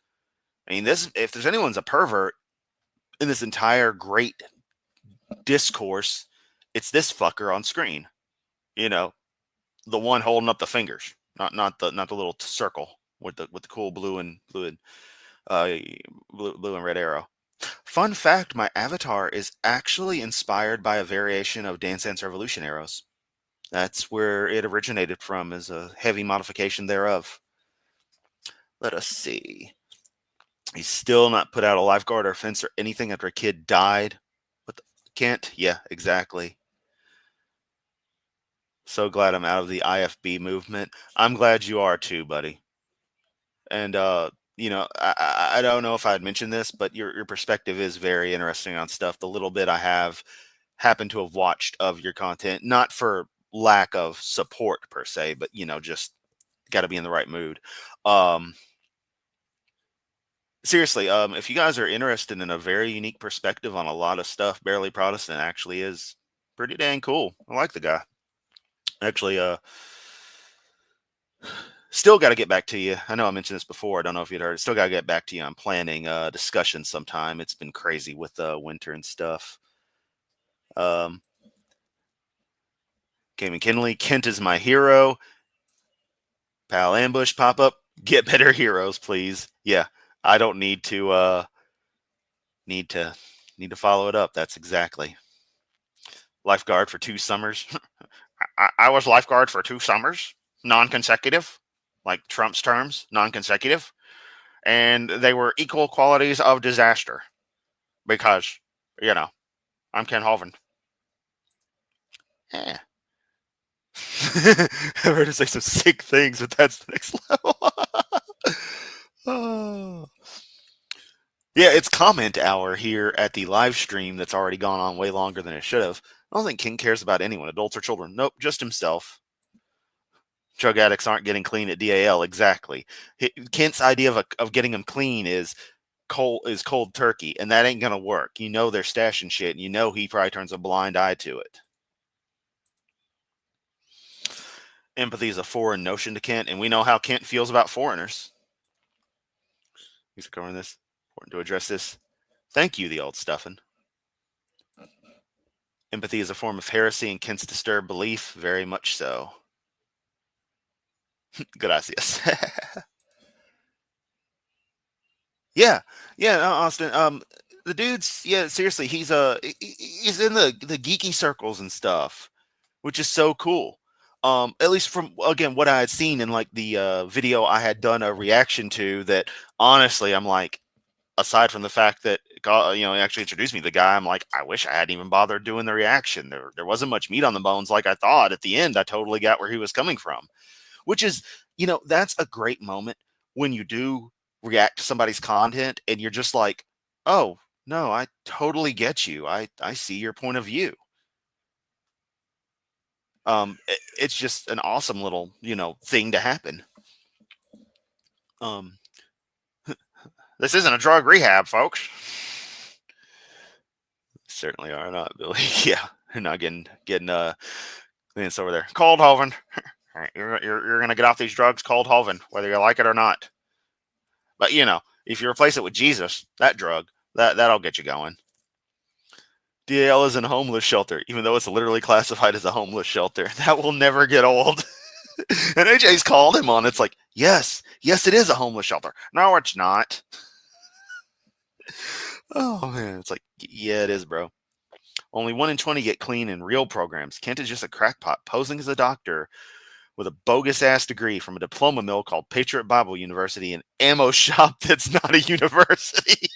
I mean, if there's anyone's a pervert in this entire great discourse, it's this fucker on screen. The one holding up the fingers, not the little circle with the cool blue and red arrow. Fun fact, my avatar is actually inspired by a variation of Dance Dance Revolution arrows. That's where it originated from, as a heavy modification thereof. Let us see. He's still not put out a lifeguard or fence or anything after a kid died. What the Kent? Yeah, exactly. So glad I'm out of the IFB movement. I'm glad you are too, buddy. And I don't know if I had mentioned this, but your perspective is very interesting on stuff. The little bit I have happened to have watched of your content, not for lack of support per se, but just got to be in the right mood. Um, Seriously, if you guys are interested in a very unique perspective on a lot of stuff, Barely Protestant actually is pretty dang cool. I like the guy. Actually, still got to get back to you. I know I mentioned this before. I don't know if you'd heard. Still got to get back to you on planning discussion sometime. It's been crazy with winter and stuff. Game McKinley, Kent is my hero. Pal Ambush pop up. Get better heroes, please. Yeah, I don't need to need to follow it up. That's exactly. Lifeguard for 2 summers. I was lifeguard for 2 summers, non-consecutive, like Trump's terms, non-consecutive, and they were equal qualities of disaster because I'm Ken Hovind. Yeah. I've heard her say some sick things, but that's the next level. Oh. Yeah, it's comment hour here at the live stream that's already gone on way longer than it should have. I don't think King cares about anyone, adults or children. Nope, just himself. Drug addicts aren't getting clean at DAL. Exactly. Kent's idea of getting them clean is cold turkey, and that ain't gonna work. They're stashing shit, and he probably turns a blind eye to it. Empathy is a foreign notion to Kent, and we know how Kent feels about foreigners. Thanks for covering this. Important to address this. Thank you, the old stuffin'. Empathy is a form of heresy, and Kent's disturbed belief, very much so. Gracias. Yeah, Austin. The dude's seriously, he's in the geeky circles and stuff, which is so cool. At least from again what I had seen in like the video I had done a reaction to. That honestly, I'm like, aside from the fact that God, he actually introduced me to the guy, I'm like, I wish I hadn't even bothered doing the reaction. There wasn't much meat on the bones like I thought. At the end, I totally got where he was coming from, which is that's a great moment when you do react to somebody's content and you're just like, oh no, I totally get you. I see your point of view. It's just an awesome little thing to happen. This isn't a drug rehab, folks. Certainly are not, Billy. Yeah, you're not getting it's over there. Cold Hovind. You're gonna get off these drugs, cold Hovind, whether you like it or not. But if you replace it with Jesus, that drug, that'll get you going. DAL is a homeless shelter, even though it's literally classified as a homeless shelter. That will never get old. And AJ's called him on. It's like, yes, it is a homeless shelter. No, it's not. Oh man, it's like, yeah, it is, bro. Only 1 in 20 get clean in real programs. Kent is just a crackpot posing as a doctor with a bogus ass degree from a diploma mill called Patriot Bible University, an ammo shop that's not a university.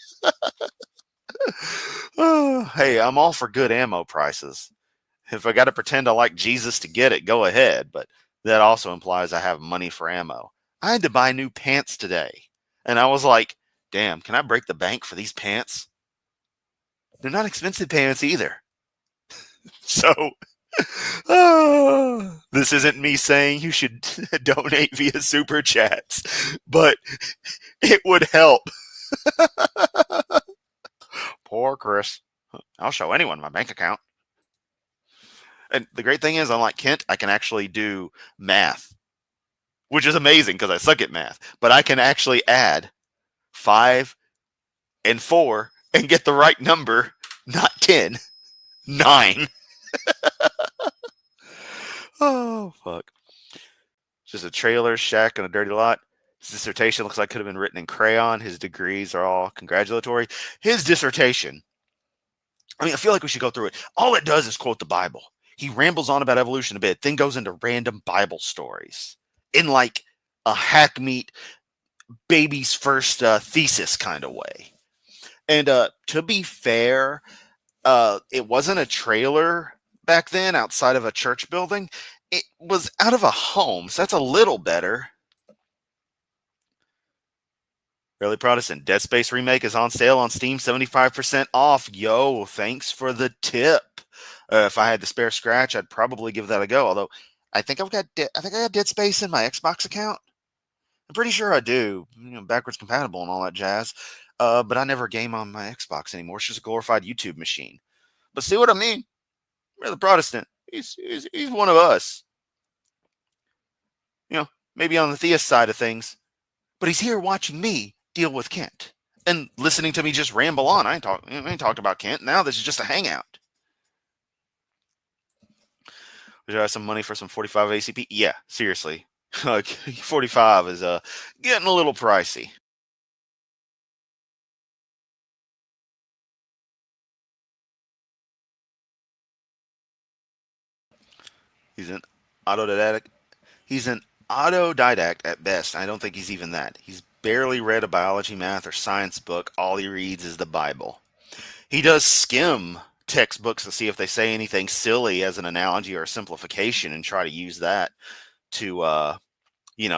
Oh, hey, I'm all for good ammo prices. If I got to pretend I like Jesus to get it, go ahead. But that also implies I have money for ammo. I had to buy new pants today. And I was like, damn, can I break the bank for these pants? They're not expensive pants either. So, this isn't me saying you should donate via super chats, but it would help. Poor Chris. I'll show anyone my bank account. And the great thing is, unlike Kent, I can actually do math, which is amazing because I suck at math. But I can actually add 5 and 4 and get the right number, not 10, 9. Oh, fuck. Just a trailer, shack, and a dirty lot. His dissertation looks like it could have been written in crayon. His degrees are all congratulatory. His dissertation, I feel like we should go through it. All it does is quote the Bible. He rambles on about evolution a bit, then goes into random Bible stories in like a hackmeat baby's first thesis kind of way. And to be fair, it wasn't a trailer back then outside of a church building. It was out of a home, so that's a little better. Really Protestant. Dead Space Remake is on sale on Steam, 75% off. Yo, thanks for the tip. If I had the spare scratch, I'd probably give that a go. Although, I think I got Dead Space in my Xbox account. I'm pretty sure I do. Backwards compatible and all that jazz. But I never game on my Xbox anymore. It's just a glorified YouTube machine. But see what I mean? Really Protestant. He's one of us. Maybe on the theist side of things. But he's here watching me deal with Kent and listening to me just ramble on. I ain't talked about Kent. Now this is just a hangout. Would you have some money for some 45 ACP? Yeah, seriously. 45 is getting a little pricey. He's an autodidact. He's an autodidact at best. I don't think he's even that. He's barely read a biology, math, or science book. All he reads is the Bible. He does skim textbooks to see if they say anything silly as an analogy or a simplification and try to use that to,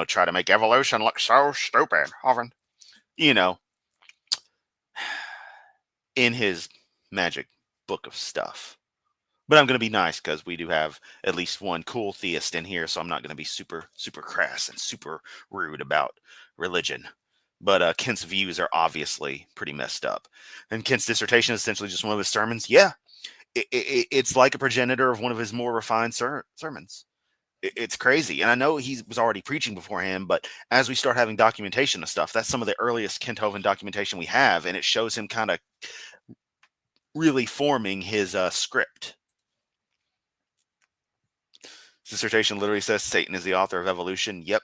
try to make evolution look so stupid. Hovind, in his magic book of stuff. But I'm going to be nice because we do have at least one cool theist in here, so I'm not going to be super, super crass and super rude about religion. But Kent's views are obviously pretty messed up. And Kent's dissertation is essentially just one of his sermons. Yeah, it's like a progenitor of one of his more refined sermons. It's crazy. And I know he was already preaching beforehand, but as we start having documentation of stuff, that's some of the earliest Kent Hovind documentation we have, and it shows him kind of really forming his script. His dissertation literally says Satan is the author of evolution. Yep.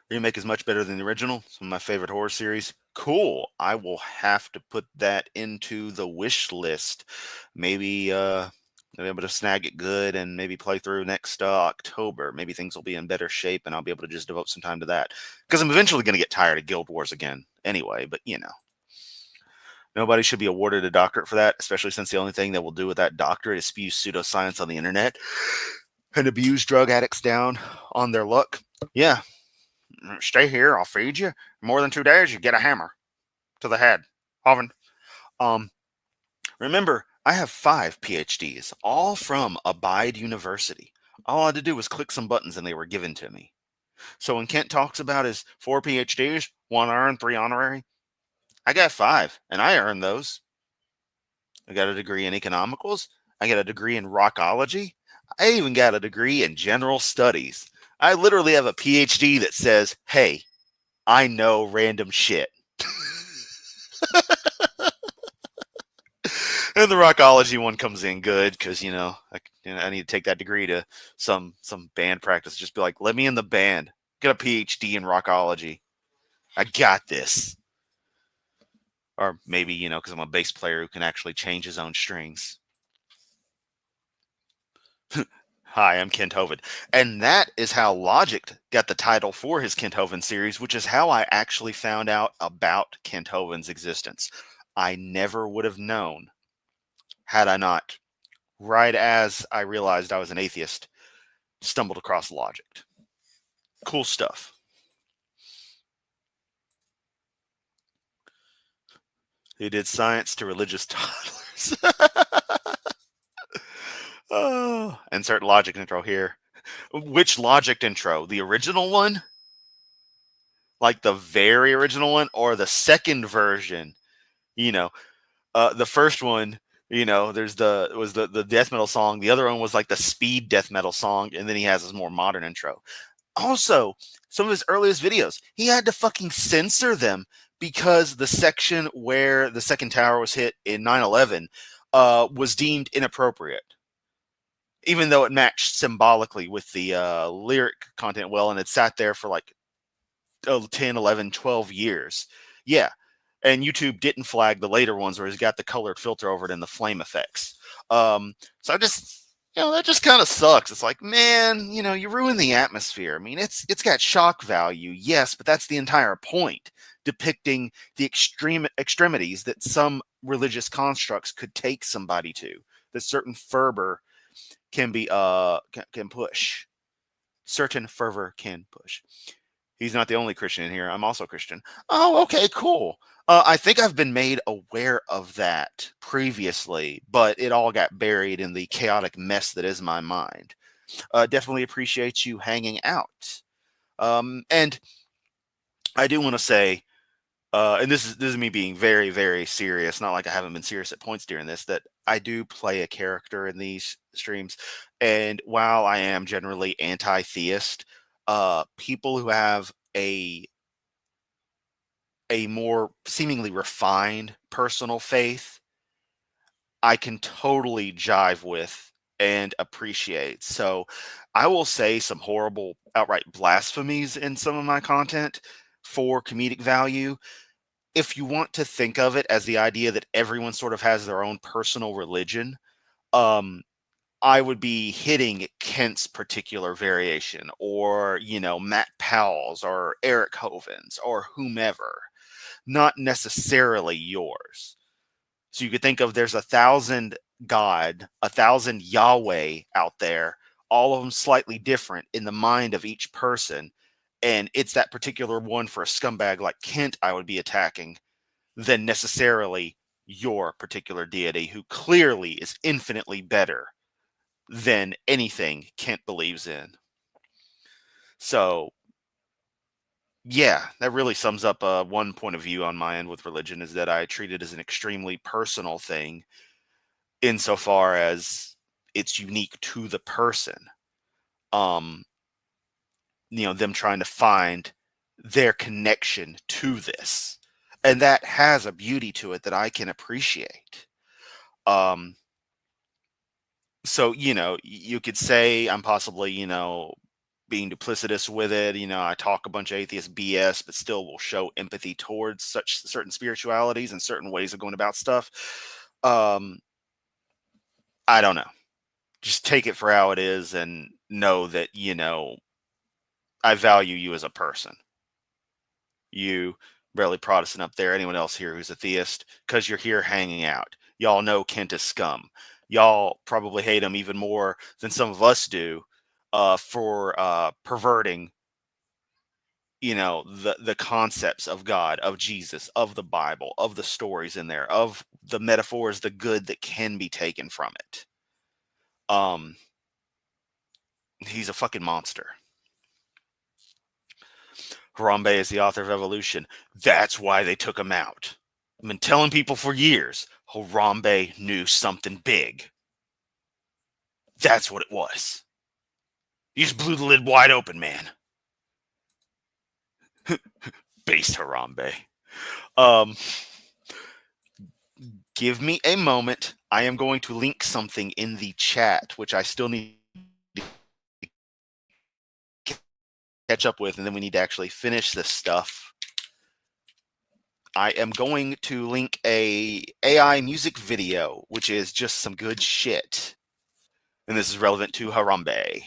Remake is much better than the original. Some of my favorite horror series. Cool. I will have to put that into the wish list. Maybe I'll be able to snag it good and maybe play through next October. Maybe things will be in better shape and I'll be able to just devote some time to that. Because I'm eventually going to get tired of Guild Wars again anyway, but Nobody should be awarded a doctorate for that, especially since the only thing that will do with that doctorate is spew pseudoscience on the internet and abuse drug addicts down on their luck. Yeah. Stay here, I'll feed you. More than 2 days, you get a hammer to the head. Hovind. Remember, I have 5 PhDs, all from Abide University. All I had to do was click some buttons and they were given to me. So when Kent talks about his 4 PhDs, 1 earned, 3 honorary, I got 5, and I earned those. I got a degree in economicals. I got a degree in rockology. I even got a degree in general studies. I literally have a PhD that says, hey, I know random shit. And the rockology one comes in good because, I need to take that degree to some band practice. Just be like, let me in the band. Get a PhD in rockology. I got this. Or maybe, because I'm a bass player who can actually change his own strings. Hi, I'm Kent Hovind. And that is how Logic got the title for his Kent Hovind series, which is how I actually found out about Kent Hovind's existence. I never would have known had I not, right as I realized I was an atheist, stumbled across Logic. Cool stuff. He did science to religious toddlers. Oh, insert Logic intro here. Which Logic intro? The original one? Like the very original one? Or the second version? The first one, there's the death metal song. The other one was like the speed death metal song. And then he has his more modern intro. Also, some of his earliest videos, he had to fucking censor them because the section where the second tower was hit in 9/11 was deemed inappropriate, even though it matched symbolically with the lyric content well, and it sat there for like 10, 11, 12 years. Yeah. And YouTube didn't flag the later ones where he's got the colored filter over it and the flame effects. So I just, that just kind of sucks. It's like, man, you ruin the atmosphere. I mean, it's got shock value, yes, but that's the entire point, depicting the extremities that some religious constructs could take somebody to, that certain fervor can be can push. Certain fervor can push. He's not the only Christian in here. I'm also Christian. Oh, okay, cool. I think I've been made aware of that previously, but it all got buried in the chaotic mess that is my mind. Definitely appreciate you hanging out. And I do want to say, and this is me being very, very serious. Not like I haven't been serious at points during this. That I do play a character in these streams, and while I am generally anti-theist, people who have a more seemingly refined personal faith, I can totally jive with and appreciate. So I will say some horrible, outright blasphemies in some of my content for comedic value. If you want to think of it as the idea that everyone sort of has their own personal religion, um, I would be hitting Kent's particular variation, or, Matt Powell's, or Eric Hovind's, or whomever, not necessarily yours. So you could think of there's 1,000 God, 1,000 Yahweh out there, all of them slightly different in the mind of each person. And it's that particular one for a scumbag like Kent I would be attacking than necessarily your particular deity, who clearly is infinitely better than anything Kent believes in. So, yeah, that really sums up one point of view on my end with religion, is that I treat it as an extremely personal thing insofar as it's unique to the person. Um, them trying to find their connection to this. And that has a beauty to it that I can appreciate. Um, so, you could say I'm possibly, being duplicitous with it. I talk a bunch of atheist BS, but still will show empathy towards such certain spiritualities and certain ways of going about stuff. I don't know. Just take it for how it is and know that, I value you as a person. You, barely Protestant up there, anyone else here who's a theist, because you're here hanging out. Y'all know Kent is scum. Y'all probably hate him even more than some of us do for perverting, the concepts of God, of Jesus, of the Bible, of the stories in there, of the metaphors, the good that can be taken from it. He's a fucking monster. Harambe is the author of Evolution. That's why they took him out. I've been telling people for years, Harambe knew something big. That's what it was. You just blew the lid wide open, man. Based Harambe. Give me a moment. I am going to link something in the chat, which I still need to catch up with, and then we need to actually finish this stuff. I am going to link a AI music video, which is just some good shit. And this is relevant to Harambe.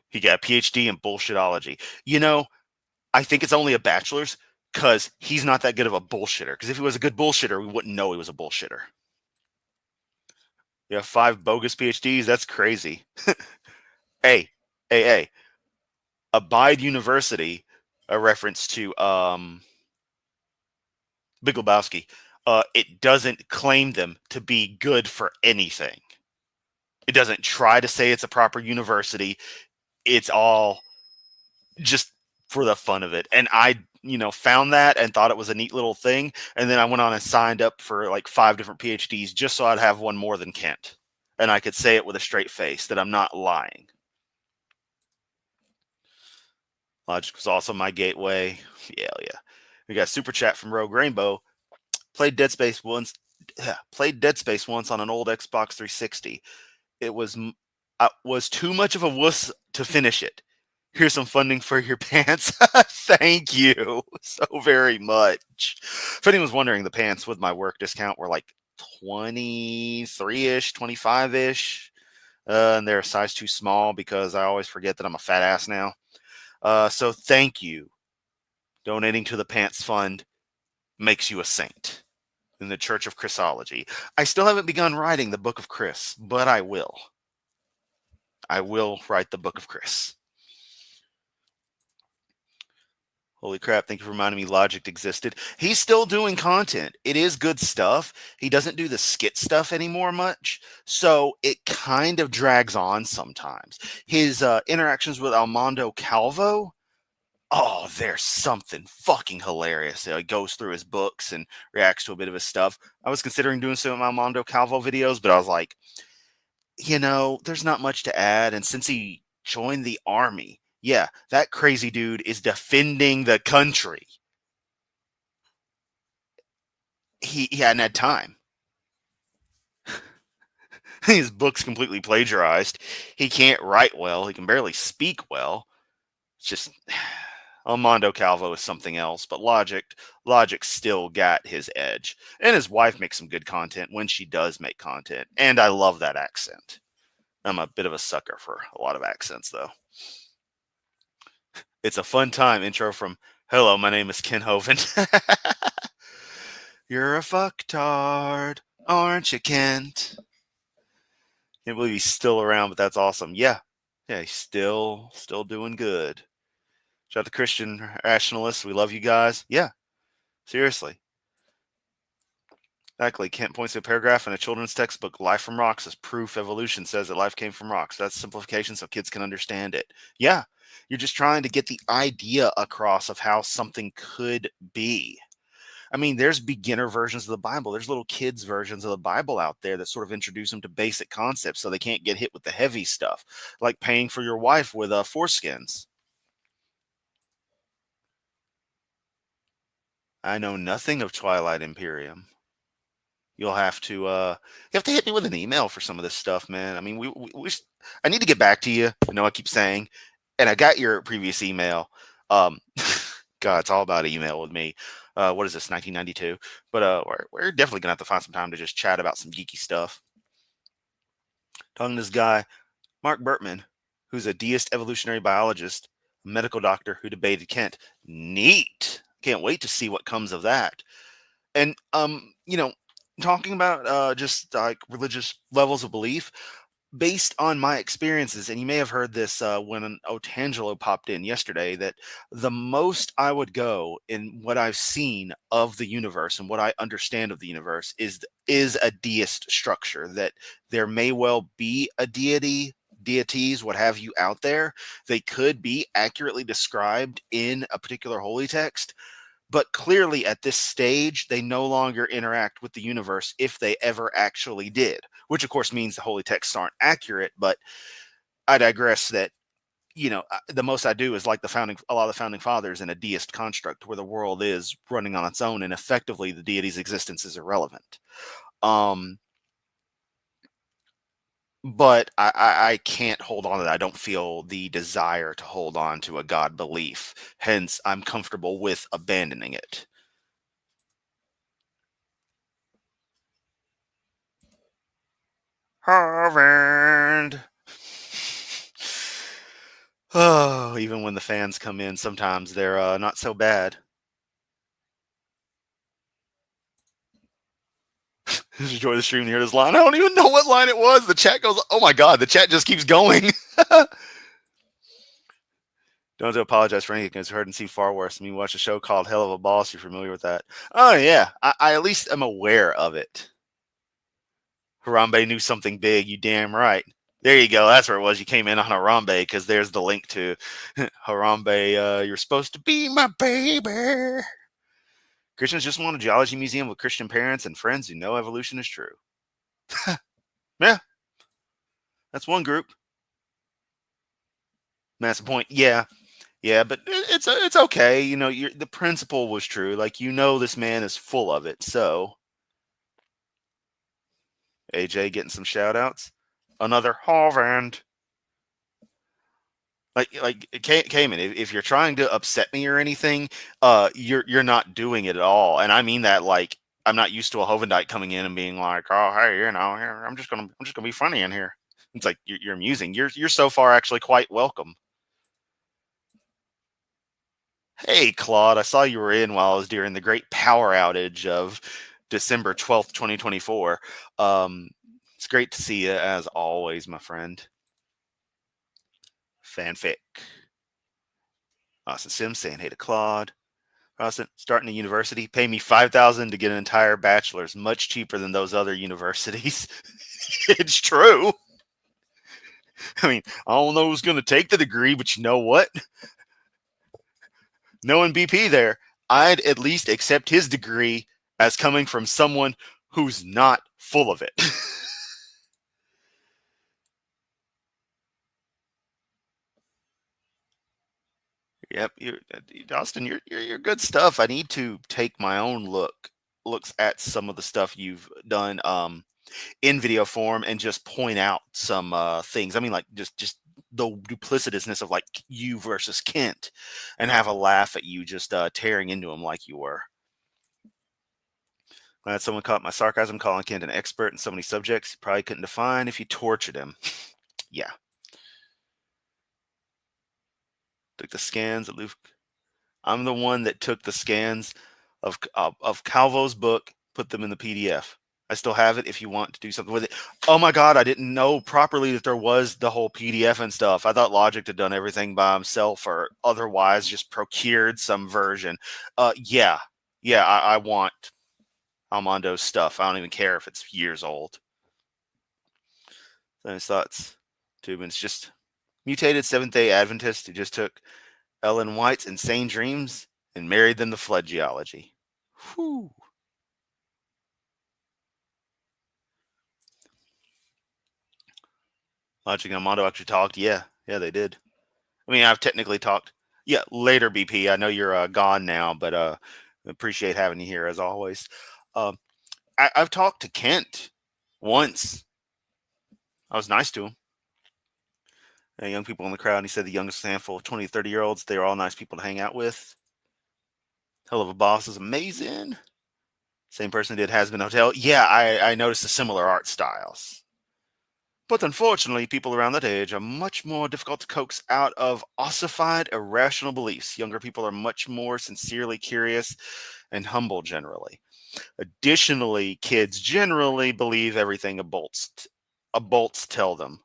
He got a PhD in bullshitology. I think it's only a bachelor's because he's not that good of a bullshitter. Because if he was a good bullshitter, we wouldn't know he was a bullshitter. 5 bogus PhDs? That's crazy. Hey. Abide University, a reference to Big Lebowski, it doesn't claim them to be good for anything. It doesn't try to say it's a proper university. It's all just for the fun of it. And I, found that and thought it was a neat little thing. And then I went on and signed up for like 5 different PhDs just so I'd have one more than Kent. And I could say it with a straight face that I'm not lying. Logic was also my gateway. Yeah. We got a super chat from Rogue Rainbow. Played Dead Space once on an old Xbox 360. It was too much of a wuss to finish it. Here's some funding for your pants. Thank you so very much. If anyone's wondering, the pants with my work discount were like 23-ish, 25-ish. And they're a size too small because I always forget that I'm a fat ass now. So thank you. Donating to the Pants Fund makes you a saint in the Church of Chrisology. I still haven't begun writing the Book of Chris, but I will. I will write the Book of Chris. Holy crap, thank you for reminding me Logic existed. He's still doing content. It is good stuff. He doesn't do the skit stuff anymore much, so it kind of drags on sometimes. His interactions with Armando Calvo, oh, there's something fucking hilarious. He goes through his books and reacts to a bit of his stuff. I was considering doing some of my Armando Calvo videos, but I was like, there's not much to add. And since he joined the army, yeah, that crazy dude is defending the country. He hadn't had time. His book's completely plagiarized. He can't write well. He can barely speak well. It's just Armando Calvo is something else, but Logic still got his edge. And his wife makes some good content when she does make content. And I love that accent. I'm a bit of a sucker for a lot of accents, though. It's a fun time intro from Hello, my name is Ken Hovind. You're a fucktard, aren't you, Kent? Can't believe he's still around, but that's awesome. Yeah, he's still doing good. Shout out to Christian rationalists. We love you guys. Yeah, seriously. Exactly. Kent points to a paragraph in a children's textbook, Life from Rocks, as proof evolution says that life came from rocks. That's simplification so kids can understand it. Yeah, you're just trying to get the idea across of how something could be. I mean, there's beginner versions of the Bible. There's little kids versions of the Bible out there that sort of introduce them to basic concepts so they can't get hit with the heavy stuff, like paying for your wife with foreskins. I know nothing of Twilight Imperium. You'll have to hit me with an email for some of this stuff, man. I mean, I need to get back to you. I know I keep saying, and I got your previous email. God, it's all about email with me. What is this, 1992? But we're definitely gonna have to find some time to just chat about some geeky stuff. Talking to this guy, Mark Burtman, who's a deist evolutionary biologist, a medical doctor who debated Kent. Neat. Can't wait to see what comes of that. And talking about just like religious levels of belief based on my experiences, and you may have heard this when Otangelo popped in yesterday, that the most I would go in what I've seen of the universe and what I understand of the universe is a deist structure, that there may well be a deities, what have you, out there. They could be accurately described in a particular holy text, but clearly at this stage, they no longer interact with the universe if they ever actually did, which of course means the holy texts aren't accurate. But I digress that, the most I do is like a lot of the founding fathers in a deist construct where the world is running on its own and effectively the deity's existence is irrelevant. But I can't hold on to that. I don't feel the desire to hold on to a God belief. Hence, I'm comfortable with abandoning it. Hovind. Oh, even when the fans come in, sometimes they're not so bad. Just enjoy the stream and hear this line. I don't even know what line it was. The chat goes, oh my God, the chat just keeps going. Don't have to apologize for anything. It's heard and see far worse. I mean, watch a show called Hell of a Boss. You're familiar with that? Oh, yeah. I at least am aware of it. Harambe knew something big. You damn right. There you go. That's where it was. You came in on Harambe because there's the link to Harambe. You're supposed to be my baby. Christians just want a geology museum with Christian parents and friends who know evolution is true. Yeah. That's one group. That's the point. Yeah. Yeah, but it's okay. The principle was true. Like, this man is full of it. So, AJ getting some shout outs. Another Hovind. Like Cayman, if you're trying to upset me or anything, you're not doing it at all. And I mean that, like, I'm not used to a Hovindite coming in and being like, oh, hey, I'm just gonna be funny in here. It's like you're amusing. You're so far actually quite welcome. Hey, Claude, I saw you were in while I was during the great power outage of December 12th, 2024. It's great to see you as always, my friend. Fanfic. Austin Sims saying hey to Claude. Austin, starting a university, pay me $5,000 to get an entire bachelor's, much cheaper than those other universities. It's true. I mean, I don't know who's going to take the degree, but you know what? Knowing BP there, I'd at least accept his degree as coming from someone who's not full of it. Yep, Austin, you're good stuff. I need to take my own looks at some of the stuff you've done in video form and just point out some things. I mean, like just the duplicitousness of like you versus Kent, and have a laugh at you just tearing into him like you were. Glad someone caught my sarcasm, calling Kent an expert in so many subjects he probably couldn't define if you tortured him. Yeah. Took the scans of Luke. I'm the one that took the scans of Calvo's book, put them in the PDF. I still have it if you want to do something with it. Oh my God, I didn't know properly that there was the whole PDF and stuff. I thought Logic had done everything by himself or otherwise just procured some version. Yeah, I want Armando's stuff. I don't even care if it's years old. Then his thoughts. Tubman's just mutated Seventh-day Adventist who just took Ellen White's Insane Dreams and married them to flood geology. Whew. Logic and Armando actually talked. Yeah, they did. I mean, I've technically talked. Yeah, later, BP. I know you're gone now, but appreciate having you here as always. I've talked to Kent once. I was nice to him. Young people in the crowd, and he said the youngest handful of 20, 30-year-olds, they were all nice people to hang out with. Hell of a boss is amazing. Same person did Has Been Hotel. Yeah, I noticed the similar art styles. But unfortunately, people around that age are much more difficult to coax out of ossified, irrational beliefs. Younger people are much more sincerely curious and humble generally. Additionally, kids generally believe everything adults tell them.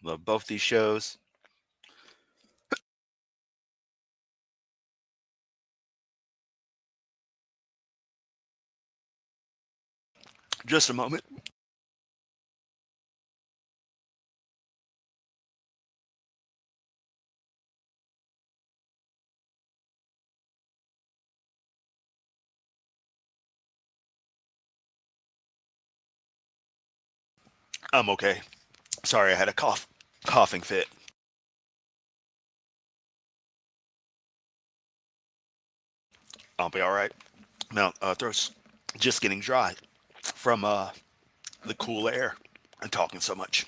Love both these shows. Just a moment. I'm okay. Sorry, I had a coughing fit. I'll be all right. Now, throat's just getting dry from the cool air and talking so much.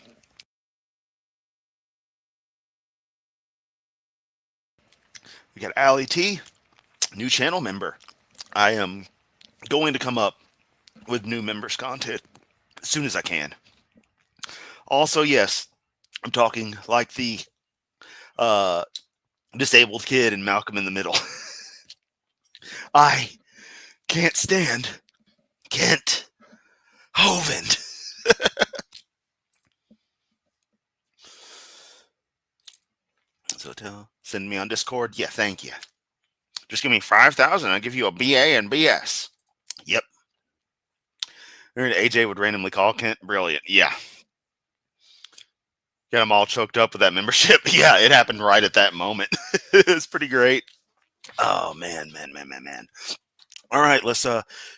We got Allie T, new channel member. I am going to come up with new members content as soon as I can. Also, yes, I'm talking like the disabled kid in Malcolm in the Middle. I can't stand Kent Hovind. So send me on Discord. Yeah, thank you. Just give me 5,000. I'll give you a BA and BS. Yep. AJ would randomly call Kent. Brilliant. Yeah. Got him all choked up with that membership. Yeah, it happened right at that moment. It's pretty great. Oh, man. All right, let's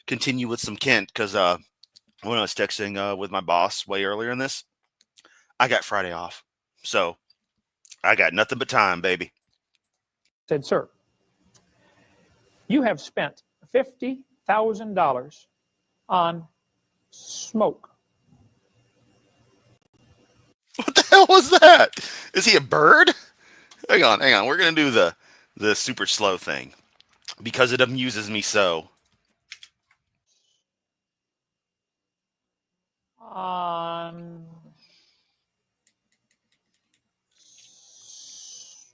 continue with some Kent, because when I was texting with my boss way earlier in this, I got Friday off. So I got nothing but time, baby. Said, sir, you have spent $50,000 on smoke. What the hell was that? Is he a bird? Hang on. We're going to do the super slow thing because it amuses me so. On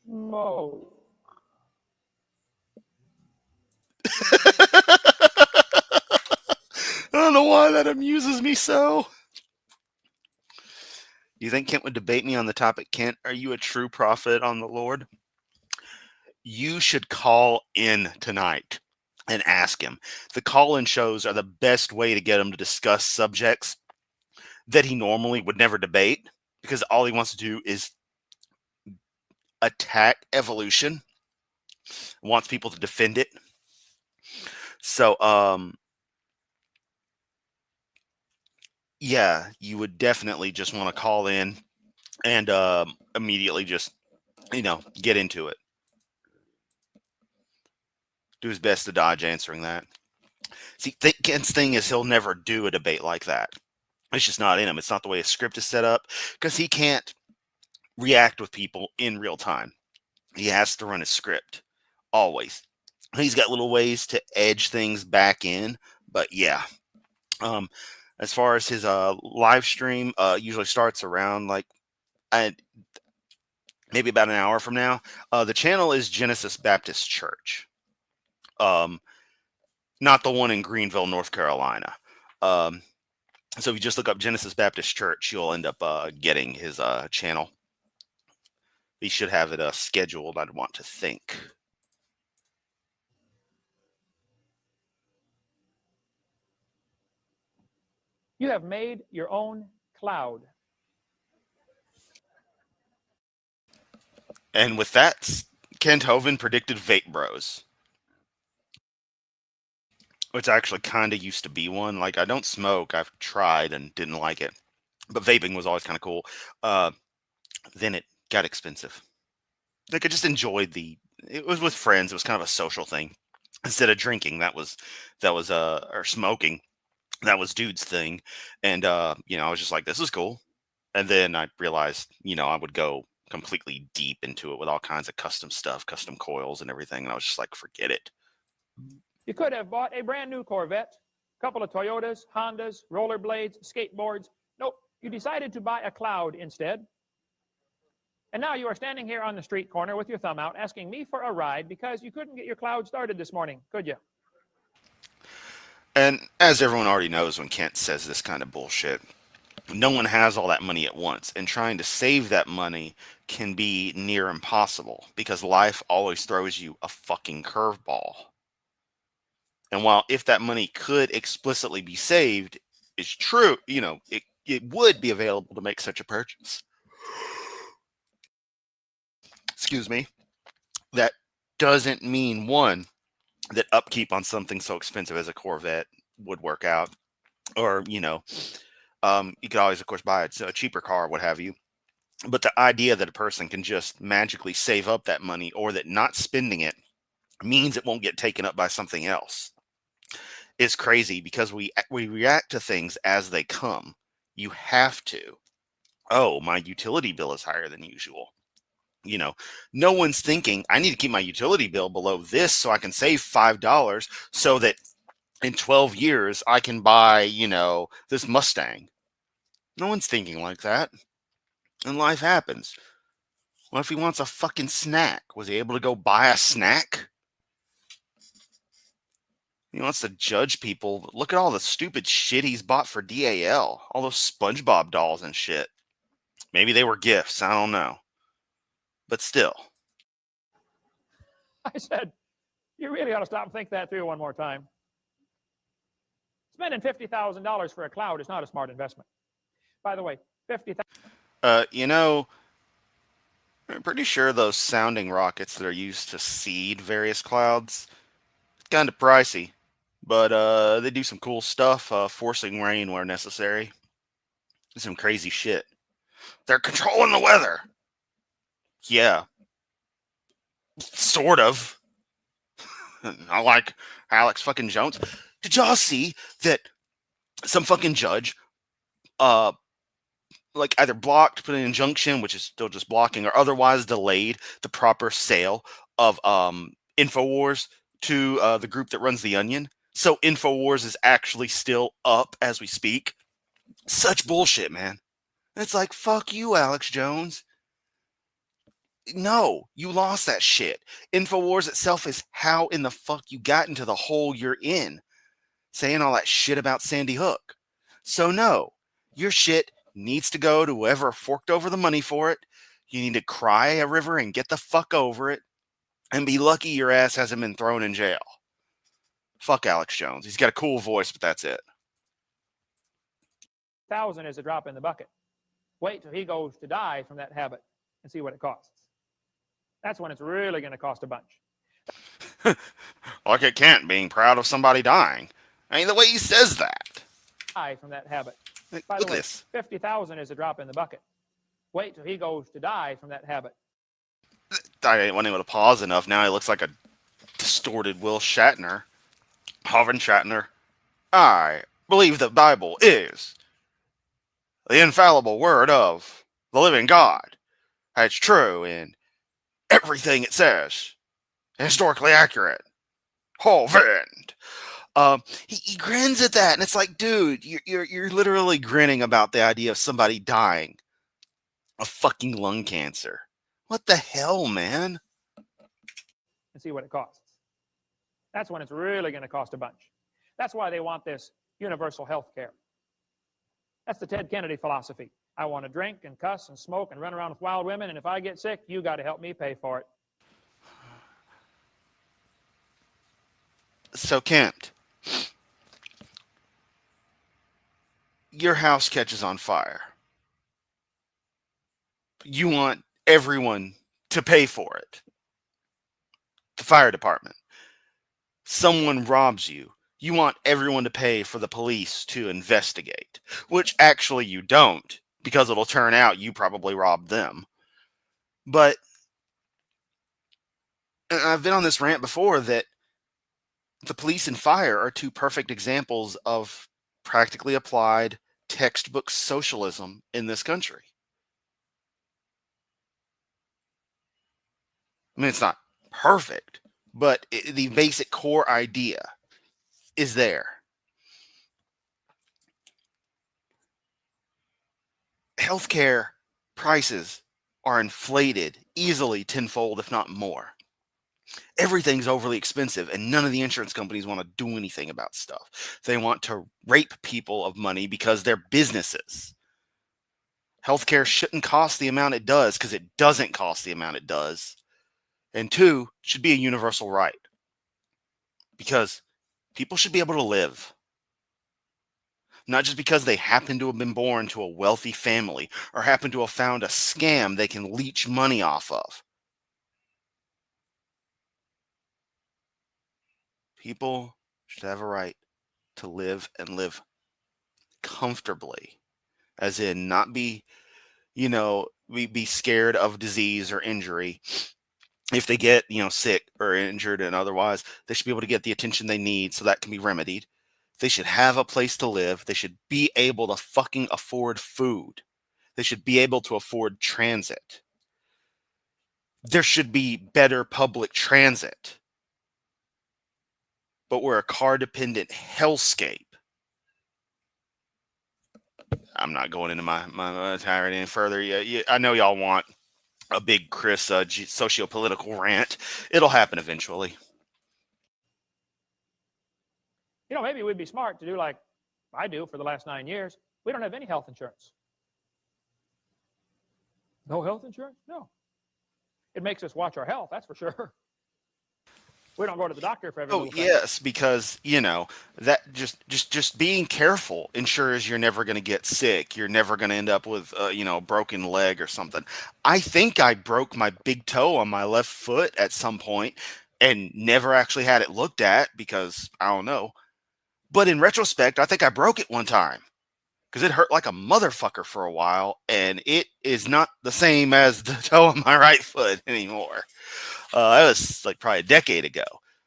smoke. I don't know why that amuses me so. You think Kent would debate me on the topic, Kent, are you a true prophet on the Lord? You should call in tonight and ask him. The call in shows are the best way to get him to discuss subjects that he normally would never debate, because all he wants to do is attack evolution, wants people to defend it. So, yeah, you would definitely just want to call in and immediately just, get into it. Do his best to dodge answering that. See, Kent's thing is he'll never do a debate like that. It's just not in him. It's not the way his script is set up, because he can't react with people in real time. He has to run his script always. He's got little ways to edge things back in, but yeah. As far as his live stream, usually starts around maybe about an hour from now. The channel is Genesis Baptist Church. Not the one in Greenville, North Carolina. So if you just look up Genesis Baptist Church, you'll end up getting his channel. He should have it scheduled, I'd want to think. You have made your own cloud. And with that, Kent Hovind predicted vape bros, which actually kind of used to be one. Like, I don't smoke. I've tried and didn't like it, but vaping was always kind of cool. Then it got expensive. Like, I just enjoyed it was with friends. It was kind of a social thing. Instead of drinking, or smoking, that was dude's thing. And, I was just like, this is cool. And then I realized, I would go completely deep into it with all kinds of custom stuff, custom coils and everything. And I was just like, forget it. You could have bought a brand new Corvette, a couple of Toyotas, Hondas, rollerblades, skateboards. Nope, you decided to buy a cloud instead. And now you are standing here on the street corner with your thumb out asking me for a ride because you couldn't get your cloud started this morning, could you? And as everyone already knows, when Kent says this kind of bullshit, no one has all that money at once, and trying to save that money can be near impossible because life always throws you a fucking curveball. And while if that money could explicitly be saved is true, it would be available to make such a purchase. Excuse me. That doesn't mean, one, that upkeep on something so expensive as a Corvette would work out, or you could always, of course, buy a cheaper car, what have you. But the idea that a person can just magically save up that money, or that not spending it means it won't get taken up by something else, is crazy, because we react to things as they come. You have to. Oh, my utility bill is higher than usual. No one's thinking, I need to keep my utility bill below this so I can save $5 so that in 12 years I can buy, this Mustang. No one's thinking like that. And life happens. What if he wants a fucking snack? Was he able to go buy a snack? He wants to judge people. Look at all the stupid shit he's bought for DAL. All those SpongeBob dolls and shit. Maybe they were gifts. I don't know. But still. I said, you really ought to stop and think that through one more time. Spending $50,000 for a cloud is not a smart investment. By the way, $50,000. I'm pretty sure those sounding rockets that are used to seed various clouds, it's kind of pricey. But they do some cool stuff, forcing rain where necessary. Some crazy shit. They're controlling the weather. Yeah. Sort of. Not like Alex fucking Jones. Did y'all see that some fucking judge either blocked, put an injunction, which is still just blocking, or otherwise delayed the proper sale of InfoWars to the group that runs The Onion? So InfoWars is actually still up as we speak. Such bullshit, man. It's like, fuck you, Alex Jones. No, you lost that shit. InfoWars itself is how in the fuck you got into the hole you're in, saying all that shit about Sandy Hook. So no, your shit needs to go to whoever forked over the money for it. You need to cry a river and get the fuck over it, and be lucky your ass hasn't been thrown in jail. Fuck Alex Jones. He's got a cool voice, but that's it. 1,000 is a drop in the bucket. Wait till he goes to die from that habit and see what it costs. That's when it's really going to cost a bunch. Like it can't, being proud of somebody dying. I mean, the way he says that. Die from that habit. Like, By look the at way, this. 50,000 is a drop in the bucket. Wait till he goes to die from that habit. I didn't want him to pause enough. Now he looks like a distorted Will Shatner. Hovind Shatner. I believe the Bible is the infallible word of the living God. It's true in everything it says. Historically accurate. Hovind. He grins at that, and it's like, dude, you're literally grinning about the idea of somebody dying of fucking lung cancer. What the hell, man? And see what it costs. That's when it's really going to cost a bunch. That's why they want this universal health care. That's the Ted Kennedy philosophy. I want to drink and cuss and smoke and run around with wild women, and if I get sick, you got to help me pay for it. So, Kent, your house catches on fire. You want everyone to pay for it. The fire department. Someone robs you. You want everyone to pay for the police to investigate, which actually you don't, because it'll turn out you probably robbed them. But I've been on this rant before that the police and fire are two perfect examples of practically applied textbook socialism in this country. I mean, it's not perfect, but the basic core idea is there. Healthcare prices are inflated easily tenfold, if not more. Everything's overly expensive, and none of the insurance companies want to do anything about stuff. They want to rape people of money because they're businesses. Healthcare shouldn't cost the amount it does because it doesn't cost the amount it does. And two, it should be a universal right. Because people should be able to live. Not just because they happen to have been born to a wealthy family or happen to have found a scam they can leech money off of. People should have a right to live and live comfortably. As in not be, be scared of disease or injury. If they get, sick or injured and otherwise, they should be able to get the attention they need so that can be remedied. They should have a place to live. They should be able to fucking afford food. They should be able to afford transit. There should be better public transit. But we're a car-dependent hellscape. I'm not going into my tirade any further. I know y'all want a big Chris socio-political rant. It'll happen eventually. Maybe we'd be smart to do like I do for the last 9 years. We don't have any health insurance. No health insurance? No. It makes us watch our health, that's for sure. We don't go to the doctor for every little thing. Yes, because, that just being careful ensures you're never going to get sick. You're never going to end up with, a broken leg or something. I think I broke my big toe on my left foot at some point and never actually had it looked at because, I don't know. But in retrospect, I think I broke it one time because it hurt like a motherfucker for a while, and it is not the same as the toe on my right foot anymore. That was like probably a decade ago.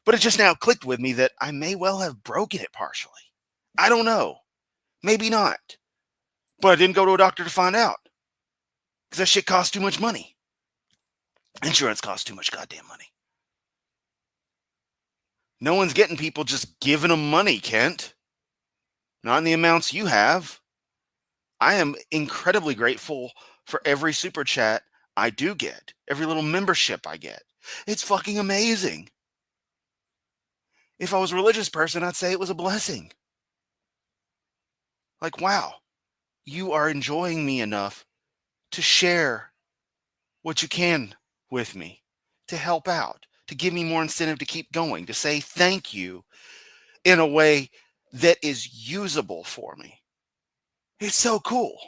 But it just now clicked with me that I may well have broken it partially. I don't know. Maybe not. But I didn't go to a doctor to find out because that shit costs too much money. Insurance costs too much goddamn money. No one's getting people just giving them money, Kent. Not in the amounts you have. I am incredibly grateful for every super chat I do get. Every little membership I get. It's fucking amazing. If I was a religious person, I'd say it was a blessing. Like, wow. you are enjoying me enough to share what you can with me, to help out, to give me more incentive to keep going, to say thank you in a way that is usable for me. It's so cool.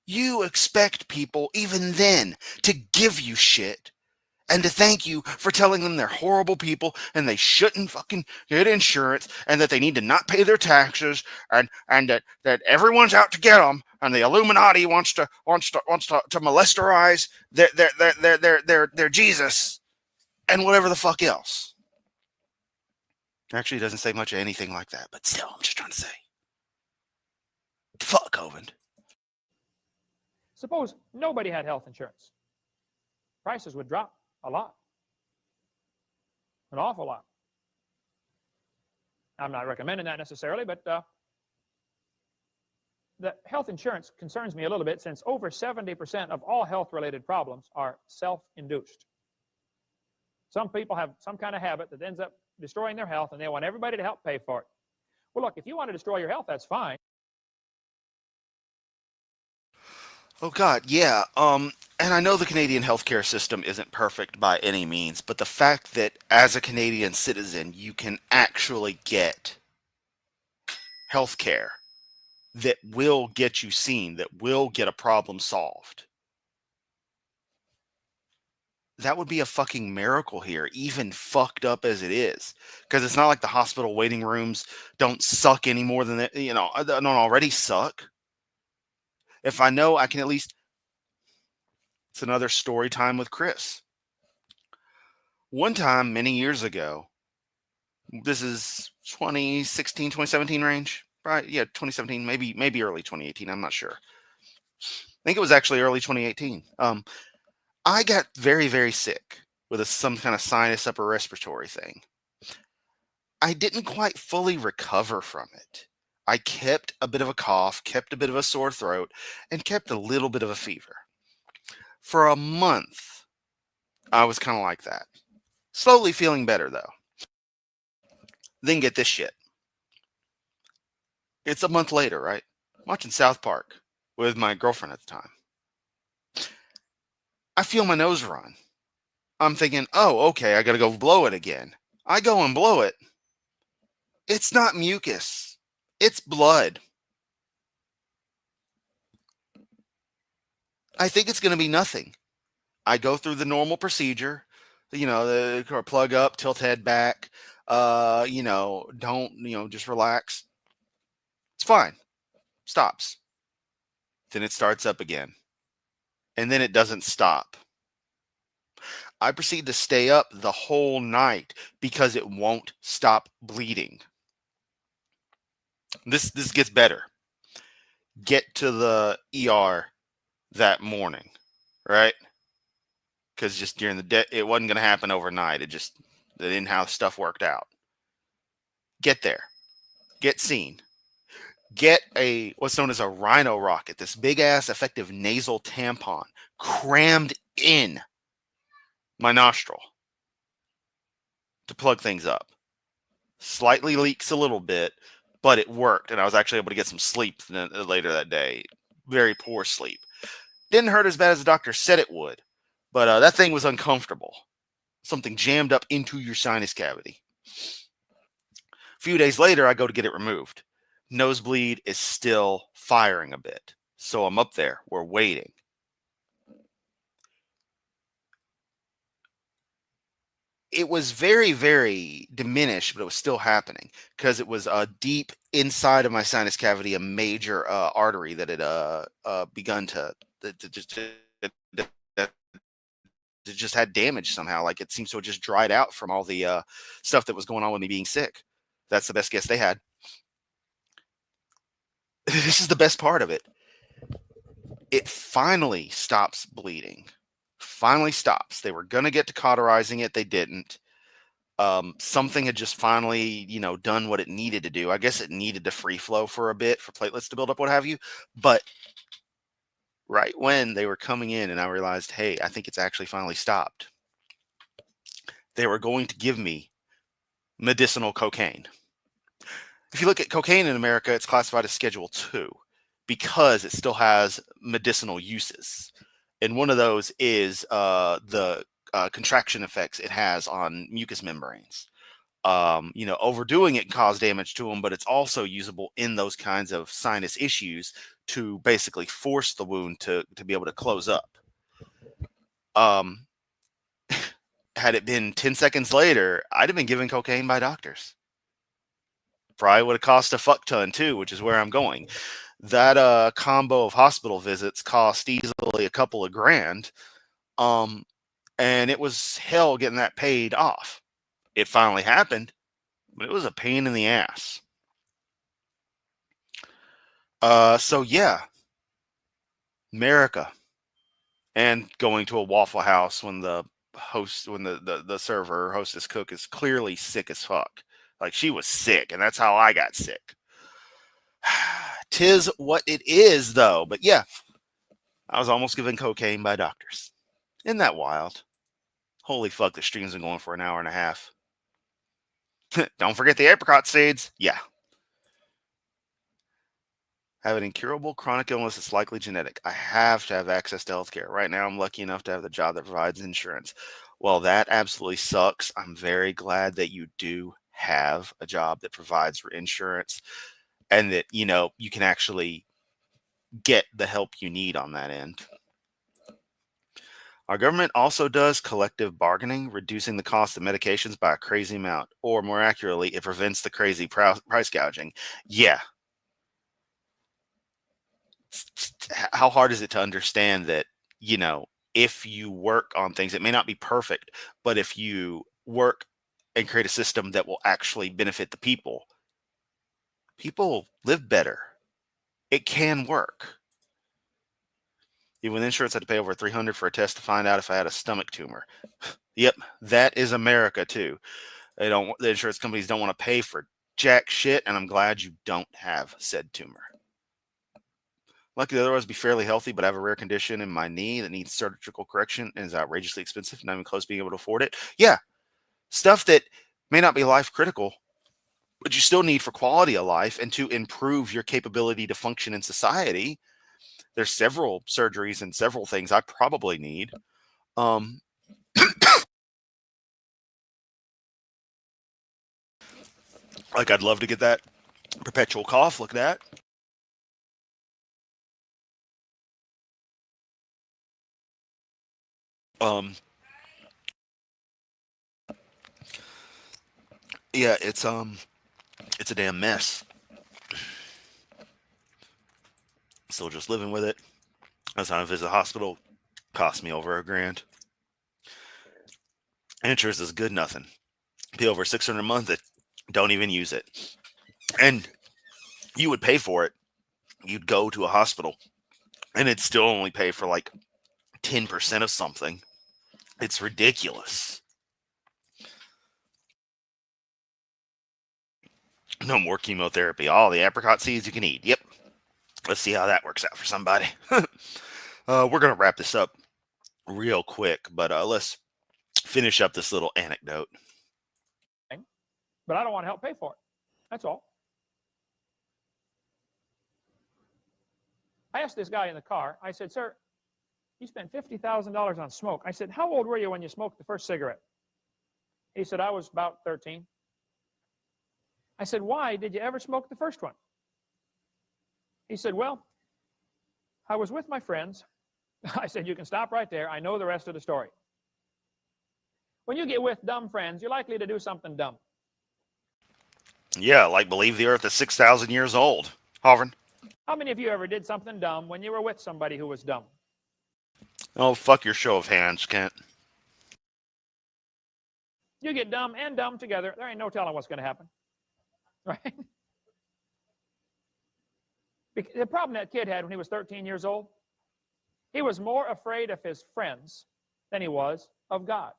You expect people, even then, to give you shit and to thank you for telling them they're horrible people and they shouldn't fucking get insurance and that they need to not pay their taxes and that everyone's out to get them and the Illuminati wants to molesterize their Jesus and whatever the fuck else. Actually, it doesn't say much of anything like that, but still, I'm just trying to say. Fuck Hovind. Suppose nobody had health insurance. Prices would drop a lot. An awful lot. I'm not recommending that necessarily, but the health insurance concerns me a little bit since over 70% of all health-related problems are self-induced. Some people have some kind of habit that ends up destroying their health, and they want everybody to help pay for it. Well, look, if you want to destroy your health, that's fine. Oh God, yeah. And I know the Canadian healthcare system isn't perfect by any means, but the fact that as a Canadian citizen you can actually get healthcare that will get you seen, that will get a problem solved, that would be a fucking miracle here, even fucked up as it is. Because it's not like the hospital waiting rooms don't suck any more than they don't already suck. If I know I can at least... It's another story time with Chris. One time, many years ago, this is 2016, 2017 range, right? Yeah, 2017, maybe early 2018. I'm not sure. I think it was actually early 2018. I got very, very sick with some kind of sinus upper respiratory thing. I didn't quite fully recover from it. I kept a bit of a cough, kept a bit of a sore throat, and kept a little bit of a fever. For a month, I was kind of like that. Slowly feeling better, though. Then get this shit. It's a month later, right? Watching South Park with my girlfriend at the time. I feel my nose run. I'm thinking, oh, okay, I gotta go blow it again. I go and blow it. It's not mucus. It's blood. I think it's gonna be nothing. I go through the normal procedure, the plug up, tilt head back, just relax. It's fine. Stops. Then it starts up again. And then it doesn't stop. I proceed to stay up the whole night because it won't stop bleeding. This gets better. Get to the ER that morning, right? Because just during the day, it wasn't going to happen overnight. That didn't how stuff worked out. Get there. Get seen. Get what's known as a rhino rocket, this big ass effective nasal tampon crammed in my nostril to plug things up. Slightly leaks a little bit, but it worked, and I was actually able to get some sleep later that day. Very poor sleep. Didn't hurt as bad as the doctor said it would, but that thing was uncomfortable. Something jammed up into your sinus cavity. A few days later, I go to get it removed. Nosebleed is still firing a bit, so I'm up there. We're waiting. It was very, very diminished, but it was still happening because it was deep inside of my sinus cavity, a major artery that had begun to just had damage somehow. Like it seems to have just dried out from all the stuff that was going on with me being sick. That's the best guess they had. This is the best part of it. It finally stops bleeding. Finally stops. They were going to get to cauterizing it. They didn't. Something had just finally, done what it needed to do. I guess it needed to free flow for a bit for platelets to build up, what have you. But right when they were coming in and I realized, hey, I think it's actually finally stopped, they were going to give me medicinal cocaine. If you look at cocaine in America, it's classified as Schedule 2. because it still has medicinal uses. And one of those is the contraction effects it has on mucous membranes. Overdoing it can cause damage to them, but it's also usable in those kinds of sinus issues to basically force the wound to be able to close up. Had it been 10 seconds later, I'd have been given cocaine by doctors. Probably would have cost a fuck ton too, which is where I'm going. That combo of hospital visits cost easily a couple of grand. And it was hell getting that paid off. It finally happened, but it was a pain in the ass. So yeah, America, and going to a Waffle House when the server hostess cook is clearly sick as fuck. Like, she was sick, and that's how I got sick. 'Tis what it is, though. But yeah, I was almost given cocaine by doctors. Isn't that wild? Holy fuck, the stream's been going for an hour and a half. Don't forget the apricot seeds. Yeah. Have an incurable chronic illness that's likely genetic. I have to have access to healthcare. Right now, I'm lucky enough to have the job that provides insurance. Well, that absolutely sucks. I'm very glad that you do have a job that provides for insurance, and that, you can actually get the help you need on that end. Our government also does collective bargaining, reducing the cost of medications by a crazy amount, or more accurately, it prevents the crazy price gouging. Yeah. How hard is it to understand that, if you work on things, it may not be perfect, but if you work and create a system that will actually benefit the people live better. It can work. Even with insurance, I had to pay over $300 for a test to find out if I had a stomach tumor. Yep, that is America too. The insurance companies don't want to pay for jack shit, and I'm glad you don't have said tumor. Lucky to otherwise be fairly healthy, but I have a rare condition in my knee that needs surgical correction and is outrageously expensive, not even close to being able to afford it. Yeah, stuff that may not be life critical, but you still need for quality of life and to improve your capability to function in society. There's several surgeries and several things I probably need. Like, I'd love to get that perpetual cough looked at. Yeah, it's a damn mess. Still just living with it. Last time I visit the hospital, cost me over $1,000. Insurance is good nothing. Pay over $600 a month that don't even use it. And you would pay for it. You'd go to a hospital and it'd still only pay for like 10% of something. It's ridiculous. No more chemotherapy. All the apricot seeds you can eat. Yep. Let's see how that works out for somebody. We're going to wrap this up real quick, but let's finish up this little anecdote. But I don't want to help pay for it. That's all. I asked this guy in the car, I said, sir, you spent $50,000 on smoke. I said, how old were you when you smoked the first cigarette? He said, I was about 13. I said, why did you ever smoke the first one? He said, well, I was with my friends. I said, you can stop right there. I know the rest of the story. When you get with dumb friends, you're likely to do something dumb. Yeah, like believe the earth is 6,000 years old. Hovind. How many of you ever did something dumb when you were with somebody who was dumb? Oh, fuck your show of hands, Kent. You get dumb and dumb together, there ain't no telling what's going to happen. Right? The problem that kid had when he was 13 years old, he was more afraid of his friends than he was of God.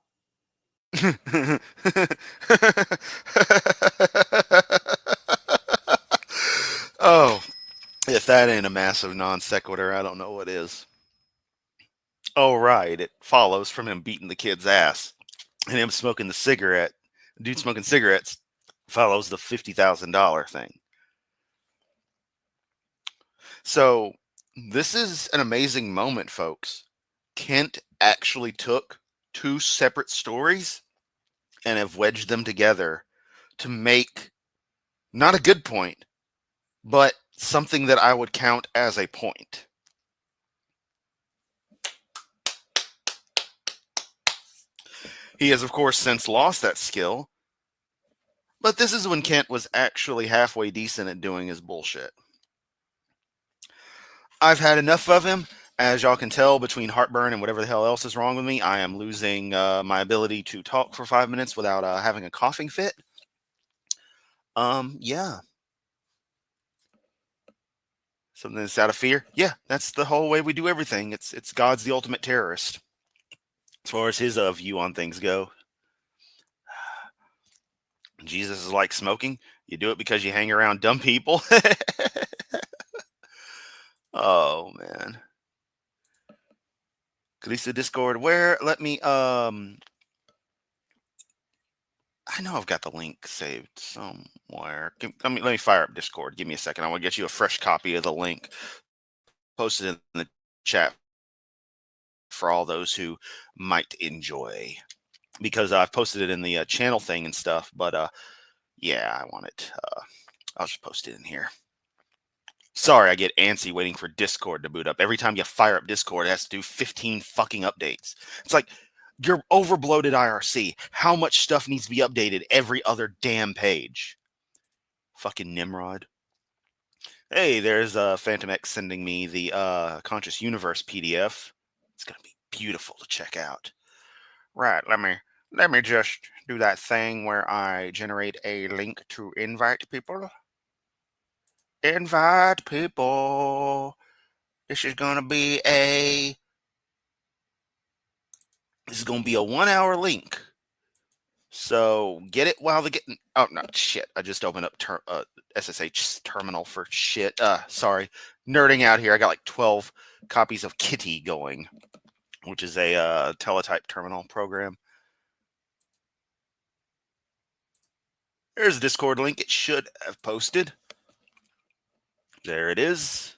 Oh, if that ain't a massive non sequitur, I don't know what is. Oh, right. It follows from him beating the kid's ass and him smoking the cigarette. Dude smoking cigarettes follows the $50,000 thing. So this is an amazing moment, folks. Kent actually took two separate stories and have wedged them together to make not a good point, but something that I would count as a point. He has, of course, since lost that skill, but this is when Kent was actually halfway decent at doing his bullshit. I've had enough of him. As y'all can tell, between heartburn and whatever the hell else is wrong with me, I am losing my ability to talk for 5 minutes without having a coughing fit. Yeah. Something that's out of fear. Yeah, that's the whole way we do everything. It's God's the ultimate terrorist, as far as his view on things go. Jesus is like smoking. You do it because you hang around dumb people. Oh man. Kalisa Discord. Where? Let me I know I've got the link saved somewhere. Let me fire up Discord. Give me a second. I want to get you a fresh copy of the link. Post it in the chat for all those who might enjoy. Because I've posted it in the channel thing and stuff. But yeah, I want it. I'll just post it in here. Sorry, I get antsy waiting for Discord to boot up. Every time you fire up Discord, it has to do 15 fucking updates. It's like, you're overbloated IRC. How much stuff needs to be updated every other damn page? Fucking Nimrod. Hey, there's Phantom X sending me the Conscious Universe PDF. It's gonna be beautiful to check out. Right, let me just do that thing where I generate a link to invite people. Invite people. This is gonna be a 1 hour link. So get it while the getting. Oh no, shit! I just opened up SSH terminal for shit. Sorry, nerding out here. I got like 12 copies of Kitty going, which is a teletype terminal program. There's a Discord link. It should have posted. There it is.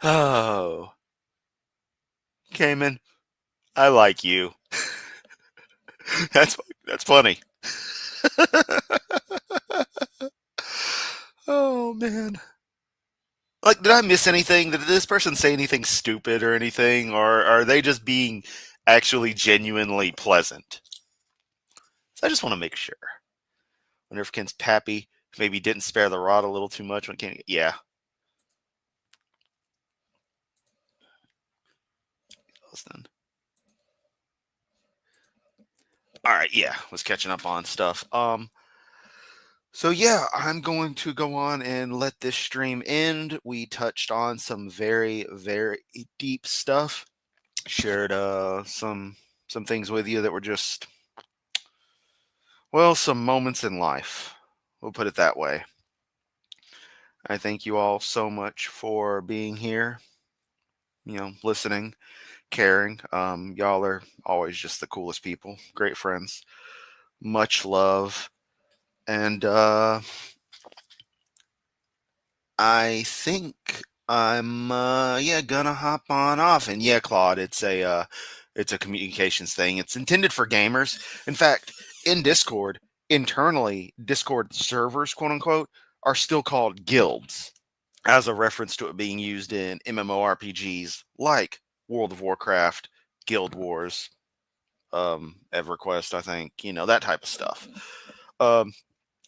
Oh, Cayman, I like you. that's funny. Oh man. Like, did I miss anything? Did this person say anything stupid or anything? Or are they just being actually genuinely pleasant? So I just want to make sure. Wonder if Ken's Pappy maybe didn't spare the rod a little too much when Ken. Yeah. Listen. All right. Yeah. Was catching up on stuff. So yeah, I'm going to go on and let this stream end. We touched on some very, very deep stuff. Shared some things with you that were just, well, some moments in life. We'll put it that way. I thank you all so much for being here, listening, caring. Y'all are always just the coolest people, great friends, much love. And I think I'm gonna hop on off. And yeah, Claude, it's a communications thing. It's intended for gamers. In fact, in Discord, internally, Discord servers, quote unquote, are still called guilds, as a reference to it being used in MMORPGs like World of Warcraft, Guild Wars, EverQuest, I think, that type of stuff.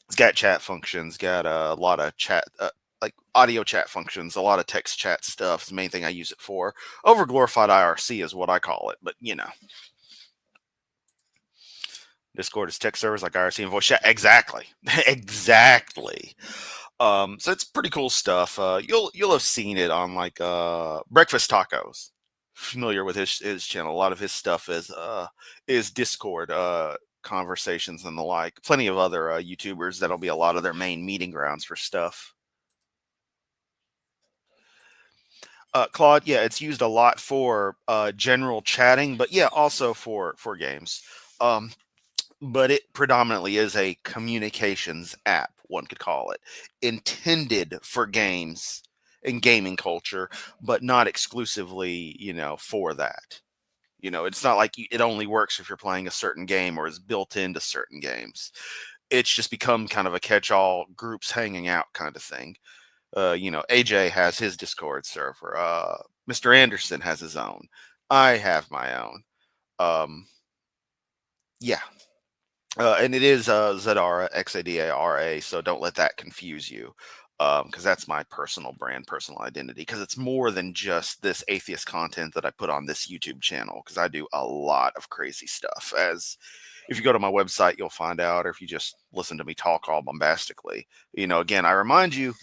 It's got chat functions, got a lot of chat, like audio chat functions, a lot of text chat stuff. It's the main thing I use it for. Overglorified IRC is what I call it, but Discord is text servers like IRC and voice chat. Exactly. Exactly. So it's pretty cool stuff. You'll have seen it on like Breakfast Tacos. Familiar with his channel. A lot of his stuff is Discord conversations and the like. Plenty of other YouTubers that'll be a lot of their main meeting grounds for stuff. Claude, yeah, it's used a lot for general chatting, but yeah, also for games. But it predominantly is a communications app, one could call it, intended for games and gaming culture, but not exclusively, for that. It's not like it only works if you're playing a certain game or is built into certain games. It's just become kind of a catch-all groups hanging out kind of thing. AJ has his Discord server. Mr. Anderson has his own. I have my own. Yeah. And it is Zadara, Xadara, so don't let that confuse you, because that's my personal brand, personal identity, because it's more than just this atheist content that I put on this YouTube channel, because I do a lot of crazy stuff. As if you go to my website, you'll find out, or if you just listen to me talk all bombastically. Again, I remind you,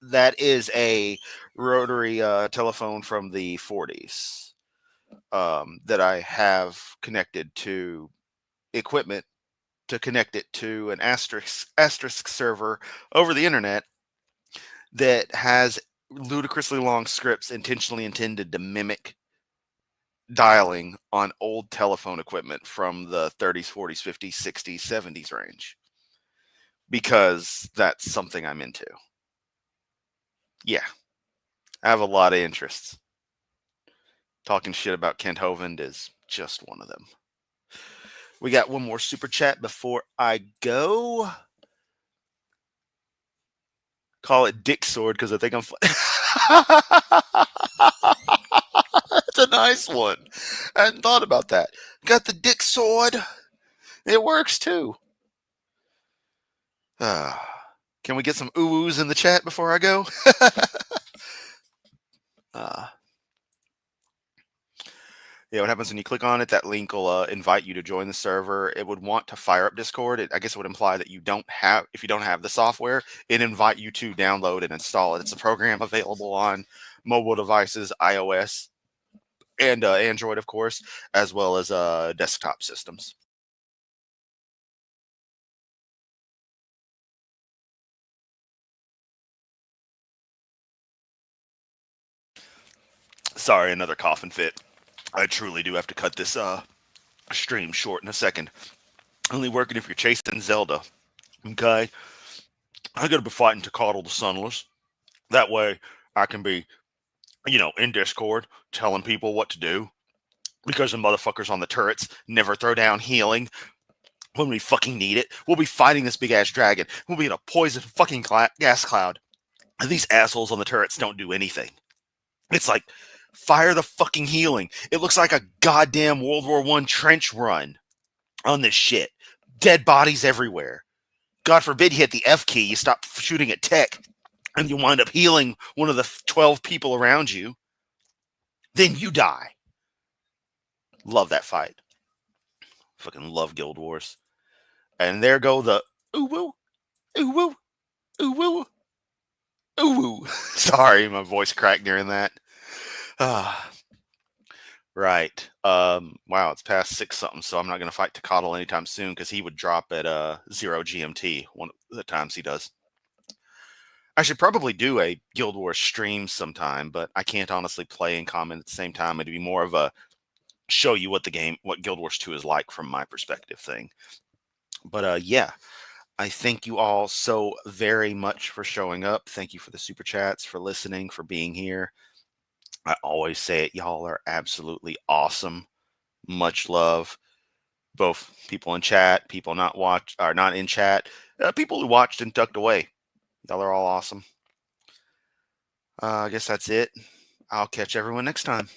that is a rotary telephone from the 40s that I have connected to equipment to connect it to an asterisk server over the internet that has ludicrously long scripts intentionally intended to mimic dialing on old telephone equipment from the 30s, 40s, 50s, 60s, 70s range, because that's something I'm into. Yeah, I have a lot of interests. Talking shit about Kent Hovind is just one of them. We got one more super chat before I go. Call it Dick Sword because I think I'm. That's a nice one. I hadn't thought about that. Got the Dick Sword. It works too. Can we get some ooh-oohs in the chat before I go? Yeah, what happens when you click on it, that link will invite you to join the server. It would want to fire up Discord. I guess it would imply that if you don't have the software, it invite you to download and install it. It's a program available on mobile devices, iOS, and Android, of course, as well as desktop systems. Sorry, another coughing fit. I truly do have to cut this stream short in a second. Only working if you're chasing Zelda. Okay? I gotta be fighting to coddle the Sunless. That way I can be, in Discord telling people what to do. Because the motherfuckers on the turrets never throw down healing when we fucking need it. We'll be fighting this big ass dragon. We'll be in a poison fucking gas cloud. And these assholes on the turrets don't do anything. It's like, fire the fucking healing. It looks like a goddamn World War I trench run on this shit. Dead bodies everywhere. God forbid you hit the F key, you stop shooting at tech, and you wind up healing one of the 12 people around you. Then you die. Love that fight. Fucking love Guild Wars. And there go the ooh-woo, ooh-woo, ooh-woo, ooh-woo. Sorry, my voice cracked during that. Right. Wow, it's past 6-something, so I'm not going to fight Tecadle anytime soon because he would drop at 0 GMT one of the times he does. I should probably do a Guild Wars stream sometime, but I can't honestly play and comment at the same time. It'd be more of a show you what Guild Wars 2 is like from my perspective thing. But yeah, I thank you all so very much for showing up. Thank you for the super chats, for listening, for being here. I always say it, y'all are absolutely awesome. Much love. Both people in chat, people not in chat, people who watched and tucked away. Y'all are all awesome. I guess that's it. I'll catch everyone next time.